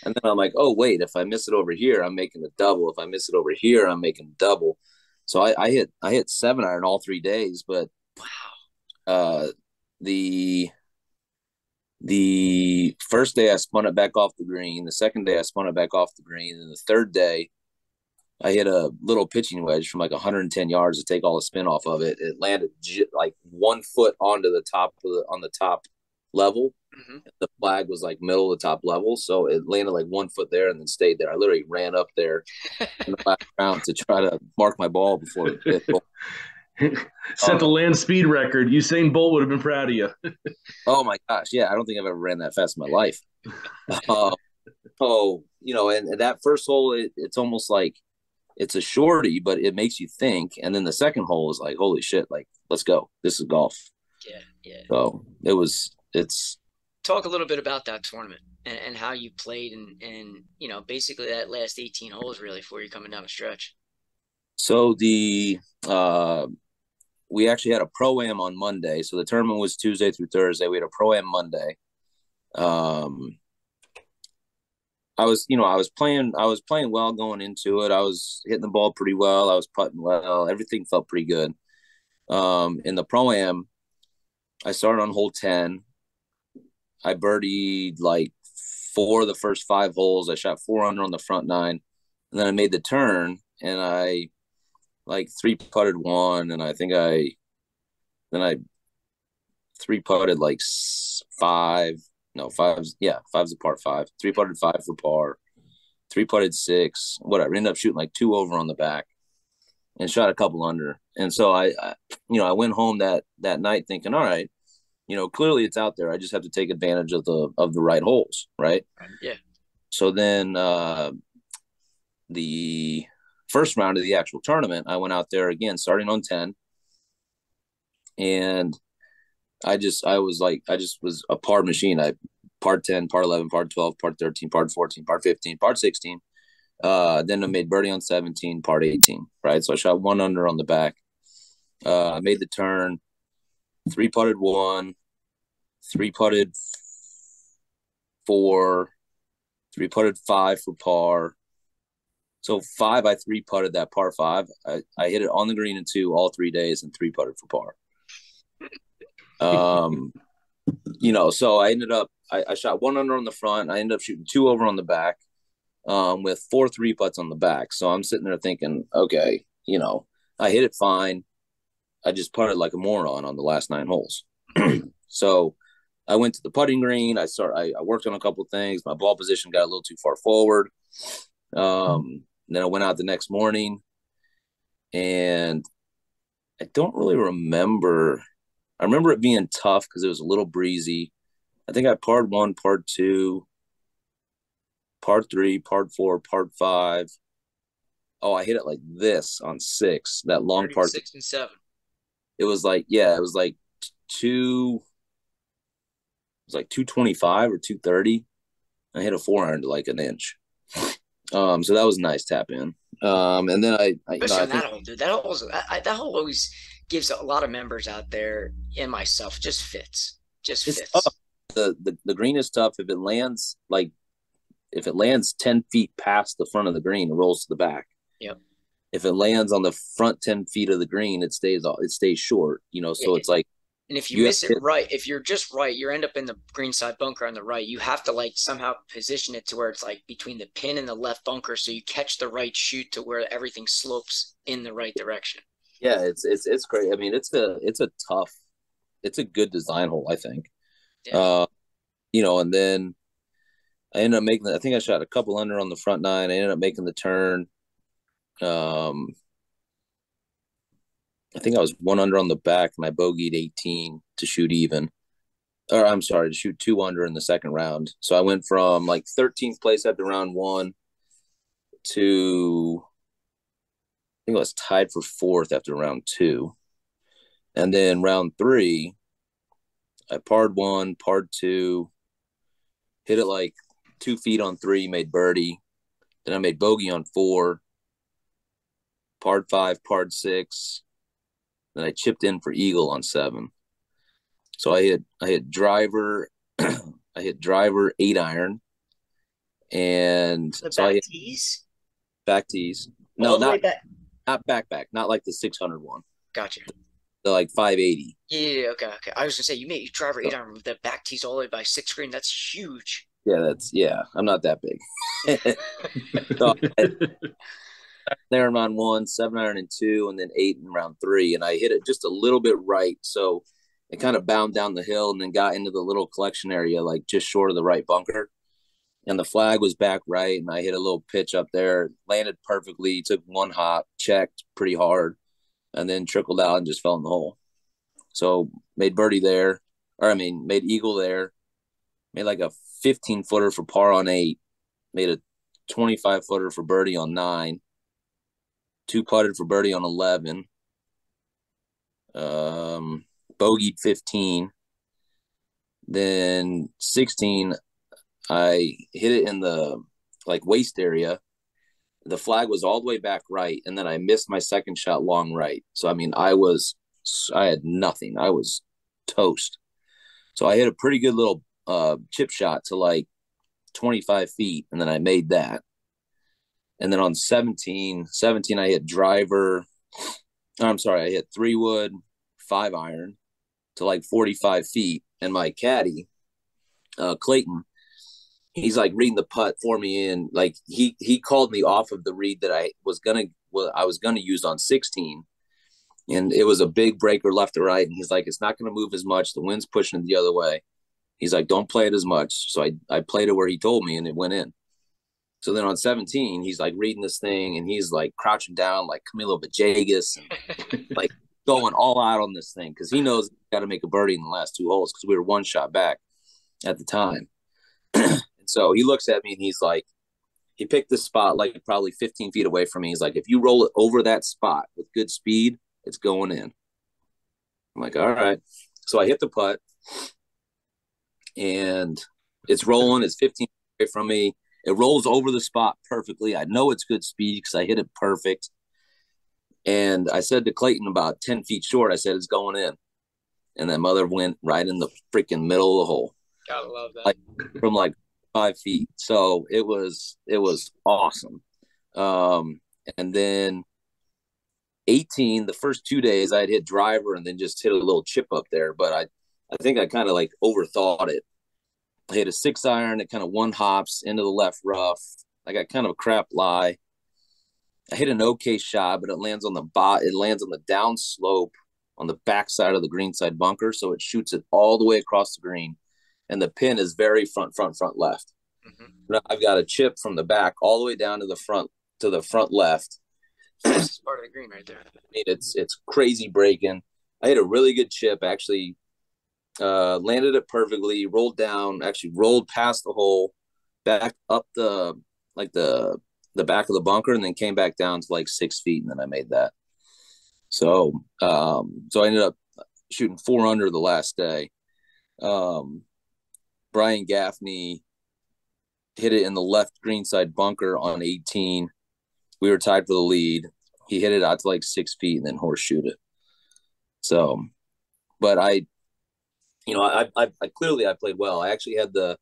and then I'm like, oh wait, if I miss it over here, I'm making a double. If I miss it over here, I'm making a double. So I hit 7-iron all 3 days, but wow, the first day I spun it back off the green. The second day I spun it back off the green. And the third day I hit a little pitching wedge from like 110 yards to take all the spin off of it. It landed like 1 foot onto the top on the top level. Mm-hmm. The flag was like middle of the top level. So it landed like 1 foot there and then stayed there. I literally ran up there in the last round to try to mark my ball before it hit. Set the land speed record. Usain Bolt would have been proud of you. Oh my gosh, yeah! I don't think I've ever ran that fast in my life. And that first hole, it's almost like it's a shorty, but it makes you think. And then the second hole is like, holy shit! Like, let's go. This is golf. Yeah. So it's. Talk a little bit about that tournament and how you played and basically that last 18 holes really before you're coming down the stretch. So we actually had a pro-am on Monday. So the tournament was Tuesday through Thursday. We had a pro-am Monday. I was playing well going into it. I was hitting the ball pretty well. I was putting well. Everything felt pretty good. In the pro-am, I started on hole 10. I birdied like 4 of the first 5 holes. I shot 4 under on the front 9. And then I made the turn and I like 3-putted 1, and I think I 3-putted like 5. No, 5's a par 5. 3-putted 5 for par. 3-putted 6. Whatever. Ended up shooting like 2 over on the back, and shot a couple under. And so I went home that night thinking, all right, clearly it's out there. I just have to take advantage of the right holes, right? Yeah. So then the first round of the actual tournament, I went out there again, starting on 10. And I was a par machine. I par 10, par 11, par 12, par 13, par 14, par 15, par 16. Then I made birdie on 17, par 18, right? So I shot 1 under on the back. I made the turn, 3-putted 1, 3-putted 4, 3-putted 5 for par. So 5, I 3-putted that par 5. I hit it on the green in 2 all 3 days and 3-putted for par. So I ended up, I shot 1 under on the front. I ended up shooting 2 over on the back with 4 3-putts on the back. So I'm sitting there thinking, okay, I hit it fine. I just putted like a moron on the last 9 holes. So I went to the putting green. I worked on a couple of things. My ball position got a little too far forward. Then I went out the next morning, and I don't really remember. I remember it being tough because it was a little breezy. I think I parred 1, parred 2, parred 3, parred 4, parred 5. Oh, I hit it like this on 6. That long part. 6 and 7. It was like, yeah, it was like 225 or 230. I hit a 4-iron to like an inch. So that was a nice tap in. And then especially on that hole, dude. That hole always gives a lot of members out there and myself just fits. Fits. The green is tough. If it lands 10 feet past the front of the green, it rolls to the back. Yep. If it lands on the front 10 feet of the green, it stays short, so it's like, and if you miss it right, if you're just right, you end up in the green side bunker on the right. You have to like somehow position it to where it's like between the pin and the left bunker, so you catch the right shoot to where everything slopes in the right direction. Yeah, it's great. I mean, it's a good design hole, I think. Yeah. And then I ended up I think I shot a couple under on the front 9. I ended up making the turn. I think I was 1 under on the back, and I bogeyed 18 to shoot even. Or I'm sorry, to shoot 2 under in the second round. So I went from like 13th place after round 1 to, I think I was tied for 4th after round 2. And then round 3, I parred 1, parred 2, hit it like 2 feet on 3, made birdie. Then I made bogey on 4, parred 5, parred 6. Then I chipped in for eagle on 7. So I hit driver, I hit driver 8-iron, and the so back tees. Back tees. No, not back, not like the 600 one. Gotcha. The like 580. Yeah, okay. I was gonna say you made driver 8-iron with the back tees all the way by 6th green. That's huge. Yeah, I'm not that big. So there in round 1, 7-iron in 2, and then 8 in round 3, and I hit it just a little bit right, so it kind of bound down the hill and then got into the little collection area, like just short of the right bunker, and the flag was back right, and I hit a little pitch up there, landed perfectly, took 1 hop, checked pretty hard, and then trickled out and just fell in the hole. So made birdie there, made eagle there, made like a 15-footer for par on 8, made a 25-footer for birdie on 9, 2 putted for birdie on 11, bogeyed 15, then 16, I hit it in the like waist area. The flag was all the way back right, and then I missed my second shot long right. So I mean, I had nothing. I was toast. So I hit a pretty good little chip shot to like 25 feet, and then I made that. And then on 17, I hit driver. I hit 3-wood, 5-iron to like 45 feet. And my caddy, Clayton, he's like reading the putt for me. And like he called me off of the read that I was gonna use on 16. And it was a big breaker left to right. And he's like, it's not gonna move as much. The wind's pushing it the other way. He's like, don't play it as much. So I played it where he told me, and it went in. So then on 17, he's like reading this thing, and he's like crouching down like Camilo Villegas and like going all out on this thing because he knows he's got to make a birdie in the last 2 holes because we were 1 shot back at the time. And so he looks at me and he's like, he picked this spot like probably 15 feet away from me. He's like, if you roll it over that spot with good speed, it's going in. I'm like, all right. So I hit the putt, and it's rolling. It's 15 feet away from me. It rolls over the spot perfectly. I know it's good speed because I hit it perfect. And I said to Clayton about 10 feet short, I said, it's going in. And that mother went right in the freaking middle of the hole. Gotta love that. Like, from like 5 feet. So it was awesome. And then 18, the first 2 days I had hit driver and then just hit a little chip up there. But I think I kind of like overthought it. I hit a 6-iron. It kind of 1 hops into the left rough. I got kind of a crap lie. I hit an okay shot, but it lands on the down slope on the backside of the greenside bunker, so it shoots it all the way across the green, and the pin is very front left. Mm-hmm. Now I've got a chip from the back all the way down to the front left. This is part of the green right there. It's crazy breaking. I had a really good chip, actually. Landed it perfectly, rolled down, actually rolled past the hole, back up the back of the bunker, and then came back down to like 6 feet, and then I made that. So I ended up shooting 4 under the last day. Brian Gaffney hit it in the left greenside bunker on 18. We were tied for the lead. He hit it out to like 6 feet and then horseshoed it. So, but I clearly played well. I actually had the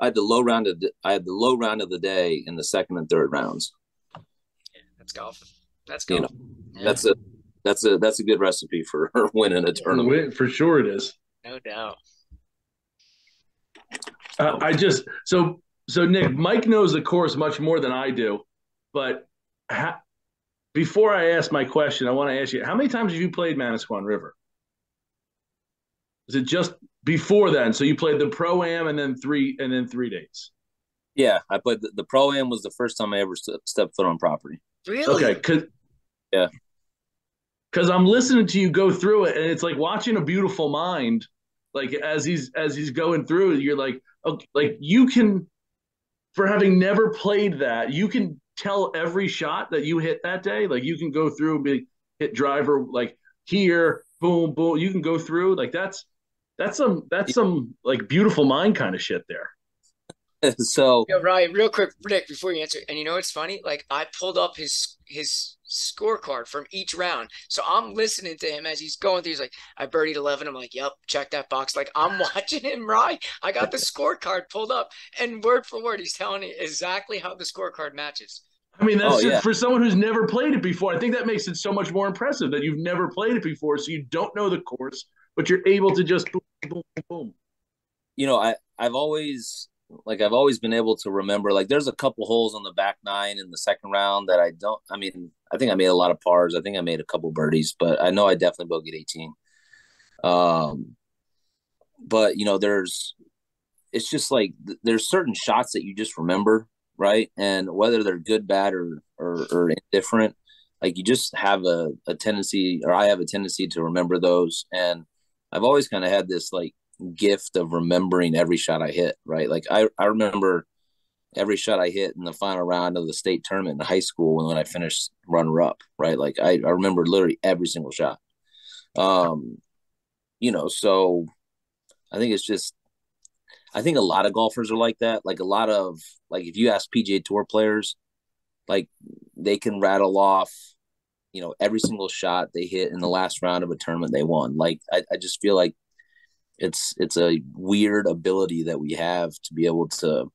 low round of the day in the second and third rounds. Yeah, that's golf. That's golf. Yeah. That's a good recipe for winning a tournament. For sure it is. No doubt. So Nick, Mike knows the course much more than I do, but before I ask my question, I want to ask you, how many times have you played Manasquan River? Is it just before then? So you played the Pro-Am and then 3 days. Yeah, I played the Pro-Am was the first time I ever stepped foot on property. Really? Okay, because I'm listening to you go through it, and it's like watching A Beautiful Mind. Like as he's going through, you're like, okay, like you can, for having never played that, you can tell every shot that you hit that day. Like you can go through and be hit driver like here, boom, boom. You can go through like that's some like Beautiful Mind kind of shit there. So, Yo, Ryan, real quick, Nick, before you answer, and you know what's funny? Like I pulled up his scorecard from each round, so I'm listening to him as he's going through. He's like, I birdied 11. I'm like, yep, check that box. Like I'm watching him, right? I got the scorecard pulled up, and word for word, he's telling me exactly how the scorecard matches. I mean, that's just for someone who's never played it before. I think that makes it so much more impressive that you've never played it before, so you don't know the course, but you're able to just boom, boom, boom. You know, I've always been able to remember, like there's a couple holes on the back 9 in the second round that I think I made a lot of pars. I think I made a couple birdies, but I know I definitely bogeyed 18. But you know, it's just like there's certain shots that you just remember, right? And whether they're good, bad, or indifferent, like you just have a tendency, or I have a tendency to remember those. And I've always kind of had this like gift of remembering every shot I hit, right? Like I remember every shot I hit in the final round of the state tournament in high school when I finished runner up, right? Like I remember literally every single shot. You know, so I think I think a lot of golfers are like that. Like a lot of, like if you ask PGA Tour players, like they can rattle off, you know, every single shot they hit in the last round of a tournament they won. Like I just feel like it's a weird ability that we have to be able to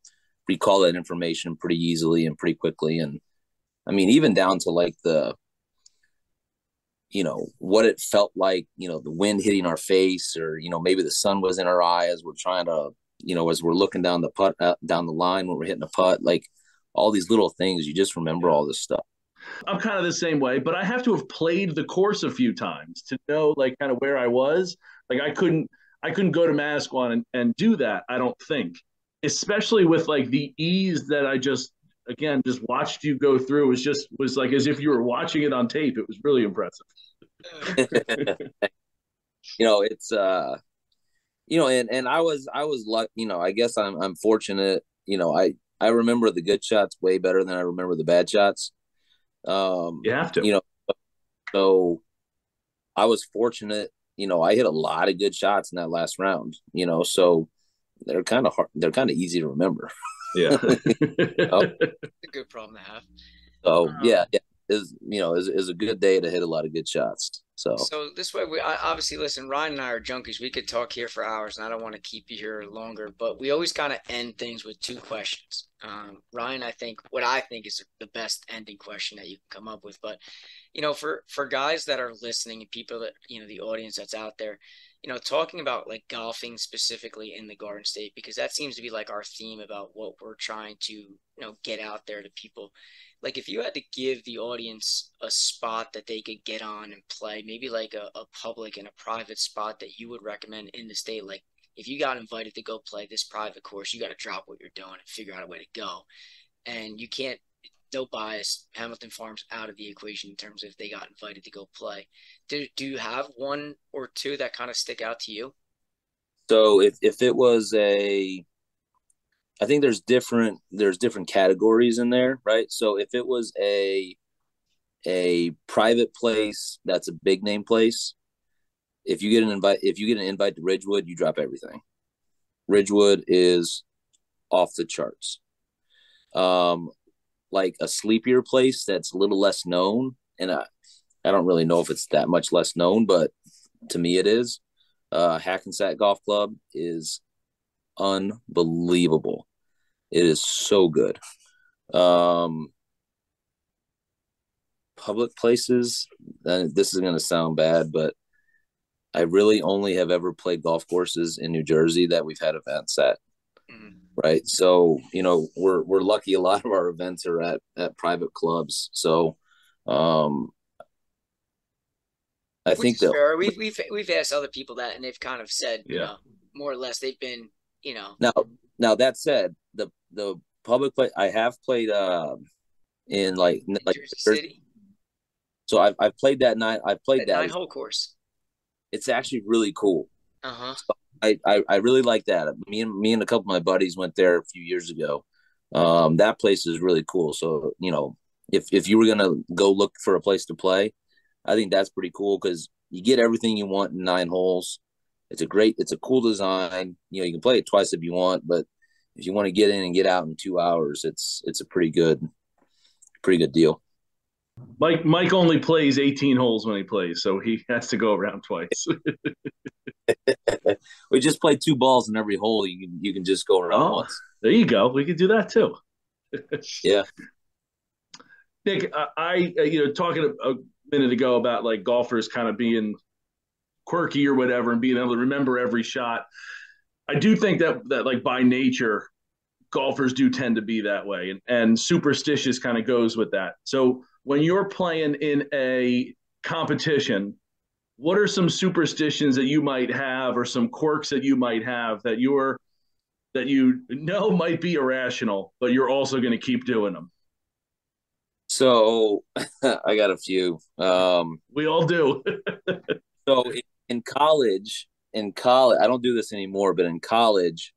recall that information pretty easily and pretty quickly. And I mean, even down to like you know, what it felt like, you know, the wind hitting our face, or, you know, maybe the sun was in our eye as we're trying to, you know, as we're looking down the putt, down the line when we're hitting a putt, like all these little things, you just remember all this stuff. I'm kind of the same way, but I have to have played the course a few times to know like kind of where I was. Like I couldn't go to Manasquan and do that, I don't think. Especially with like the ease that I just watched you go through, was like as if you were watching it on tape. It was really impressive. You know, it's you know, and I was lucky, you know, I guess I'm fortunate, you know, I remember the good shots way better than I remember the bad shots. You have to. You know, so I was fortunate, you know, I hit a lot of good shots in that last round, you know, so they're kind of hard, they're kind of easy to remember. Yeah. It's a good problem to have. So yeah, is a good day to hit a lot of good shots. So this way, I obviously listen. Ryan and I are junkies. We could talk here for hours, and I don't want to keep you here longer. But we always kind of end things with 2 questions. Ryan, I think is the best ending question that you can come up with. But you know, for guys that are listening and people that, you know, the audience that's out there, talking about like golfing specifically in the Garden State, because that seems to be like our theme about what we're trying to, get out there to people. Like if you had to give the audience a spot that they could get on and play, maybe like a public and a private spot that you would recommend in the state, like if you got invited to go play this private course, you got to drop what you're doing and figure out a way to go. And you can't, no bias, Hamilton Farms out of the equation in terms of if they got invited to go play. Do you have one or two that kind of stick out to you? So if it was I think there's different categories in there, right? So if it was a private place that's a big name place, if you get an invite to Ridgewood, you drop everything. Ridgewood is off the charts. Like a sleepier place that's a little less known, and I don't really know if it's that much less known, but to me it is. Hackensack Golf Club is unbelievable. It is so good. Public places, and this is going to sound bad, but I really only have ever played golf courses in New Jersey that we've had events at. Right. So, we're lucky a lot of our events are at private clubs. So, I Which think is that fair. We've asked other people that, and they've kind of said, Yeah. More or less they've been, now that said, the public play I have played in like Jersey City. So I've played that night. I've played that 9-hole course. It's actually really cool. Uh-huh. So I really like that. Me and a couple of my buddies went there a few years ago. That place is really cool. So, if you were going to go look for a place to play, I think that's pretty cool because you get everything you want in 9 holes. It's a cool design. You can play it twice if you want, but if you want to get in and get out in 2 hours, it's a pretty good deal. Mike only plays 18 holes when he plays, so he has to go around twice. We just play 2 balls in every hole. You can just go around once. There you go. We could do that too. Yeah. Nick, I talking a minute ago about like golfers kind of being quirky or whatever and being able to remember every shot. I do think that like by nature, golfers do tend to be that way, and superstitious kind of goes with that. So when you're playing in a competition, what are some superstitions that you might have or some quirks that you might have that might be irrational, but you're also going to keep doing them? So I got a few. We all do. So in college, I don't do this anymore, but in college,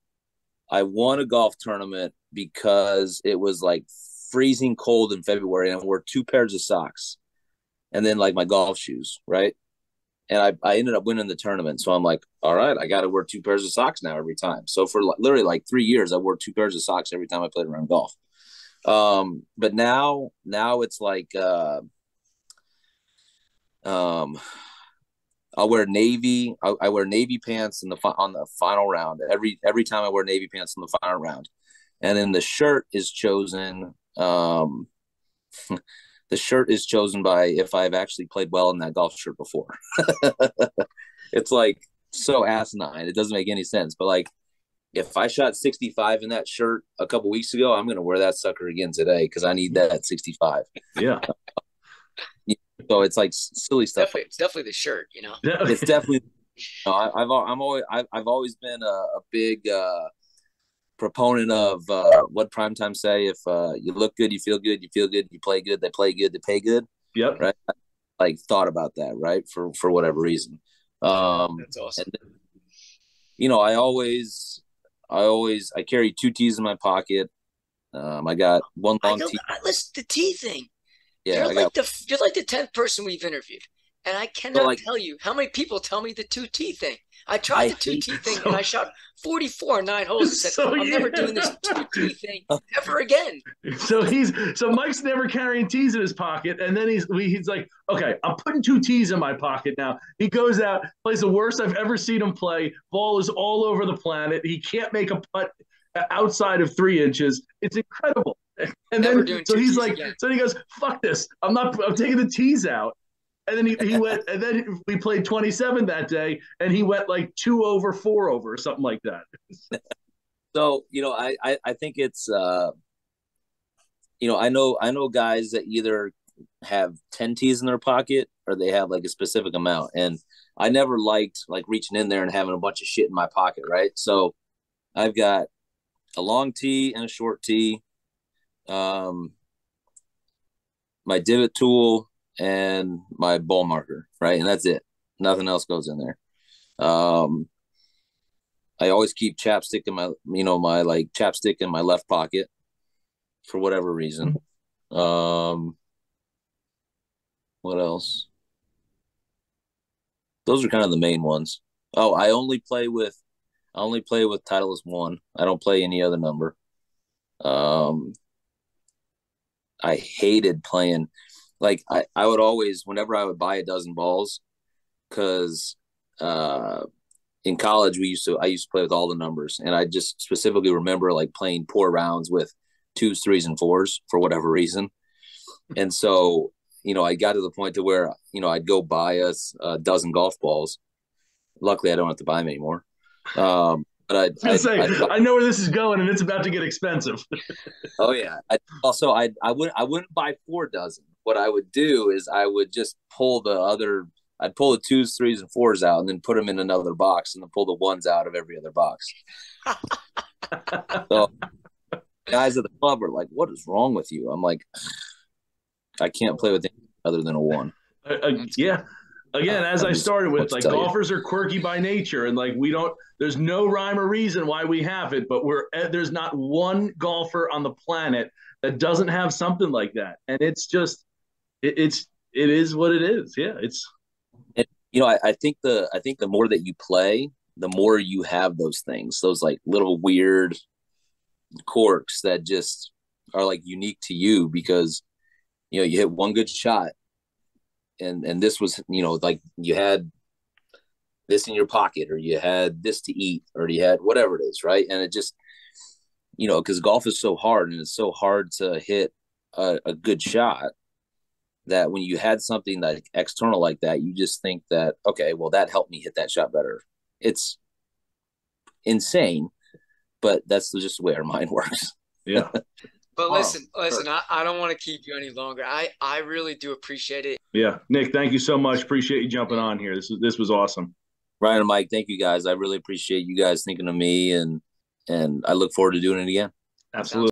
I won a golf tournament because it was like freezing cold in February and I wore 2 pairs of socks and then like my golf shoes, right? And I ended up winning the tournament. So I'm like, all right, I got to wear 2 pairs of socks now every time. So for literally like 3 years, I wore 2 pairs of socks every time I played around golf. But now it's like, I'll wear navy. I wear navy pants on the final round. Every time I wear navy pants in the final round, and then the shirt is chosen. The shirt is chosen by if I've actually played well in that golf shirt before. It's like so asinine. It doesn't make any sense. But like, if I shot 65 in that shirt a couple weeks ago, I'm going to wear that sucker again today because I need that 65. Yeah. So it's like silly stuff. It's definitely the shirt, It's definitely. I've always been a big proponent of what primetime say. If you look good, you feel good. You feel good, you play good. They play good, they pay good. Yep. Right. Like thought about that, right? For whatever reason. That's awesome. And, I carry 2 tees in my pocket. I got one long tee. Listen, the tee thing. Yeah, you're like the 10th person we've interviewed, and I cannot tell you how many people tell me the 2T thing. I tried the 2T thing, and I shot 44 in 9 holes and said, I'm never doing this 2T thing ever again. So Mike's never carrying tees in his pocket, and then he's like, okay, I'm putting 2 tees in my pocket now. He goes out, plays the worst I've ever seen him play. Ball is all over the planet. He can't make a putt outside of 3 inches. It's incredible. And then so he's like, again. So he goes, fuck this. I'm taking the tees out. And then he went, and then we played 27 that day, and he went like 2 over, 4 over, or something like that. So, I think it's, I know guys that either have 10 tees in their pocket or they have like a specific amount. And I never liked like reaching in there and having a bunch of shit in my pocket, right? So I've got a long tee and a short tee, my divot tool, and my ball marker, right? And that's it. Nothing else goes in there. I always keep chapstick in my like chapstick in my left pocket for whatever reason. What else? Those are kind of the main ones. Oh, I only play with Titleist 1. I don't play any other number. I hated playing. Like I would always, whenever I would buy a dozen balls, because in college I used to play with all the numbers, and I just specifically remember like playing poor rounds with 2s, 3s, and 4s for whatever reason. And so, I got to the point to where, I'd go buy us a dozen golf balls. Luckily, I don't have to buy them anymore. But I know where this is going, and it's about to get expensive. Oh yeah. I wouldn't buy 4 dozen. What I would do is I would just I'd pull the 2s, 3s, and 4s out, and then put them in another box, and then pull the 1s out of every other box. So guys at the club are like, "What is wrong with you?" I'm like, I can't play with anything other than a 1. Yeah. Again, as I started with, like, golfers are quirky by nature, and like there's no rhyme or reason why we have it, but there's not one golfer on the planet that doesn't have something like that, and it's just it is what it is. Yeah, it's. I think the more that you play, the more you have those things, those like little weird quirks that just are like unique to you, because you hit one good shot, and this was, like you had this in your pocket, or you had this to eat, or you had whatever it is, right? And it just, because golf is so hard, and it's so hard to hit a good shot, that when you had something like external like that, you just think that, okay, well, that helped me hit that shot better. It's insane, but that's just the way our mind works. Yeah. But listen, I don't want to keep you any longer. I really do appreciate it. Yeah. Nick, thank you so much. Appreciate you jumping on here. This was awesome. Ryan and Mike, thank you guys. I really appreciate you guys thinking of me, and I look forward to doing it again. Absolutely.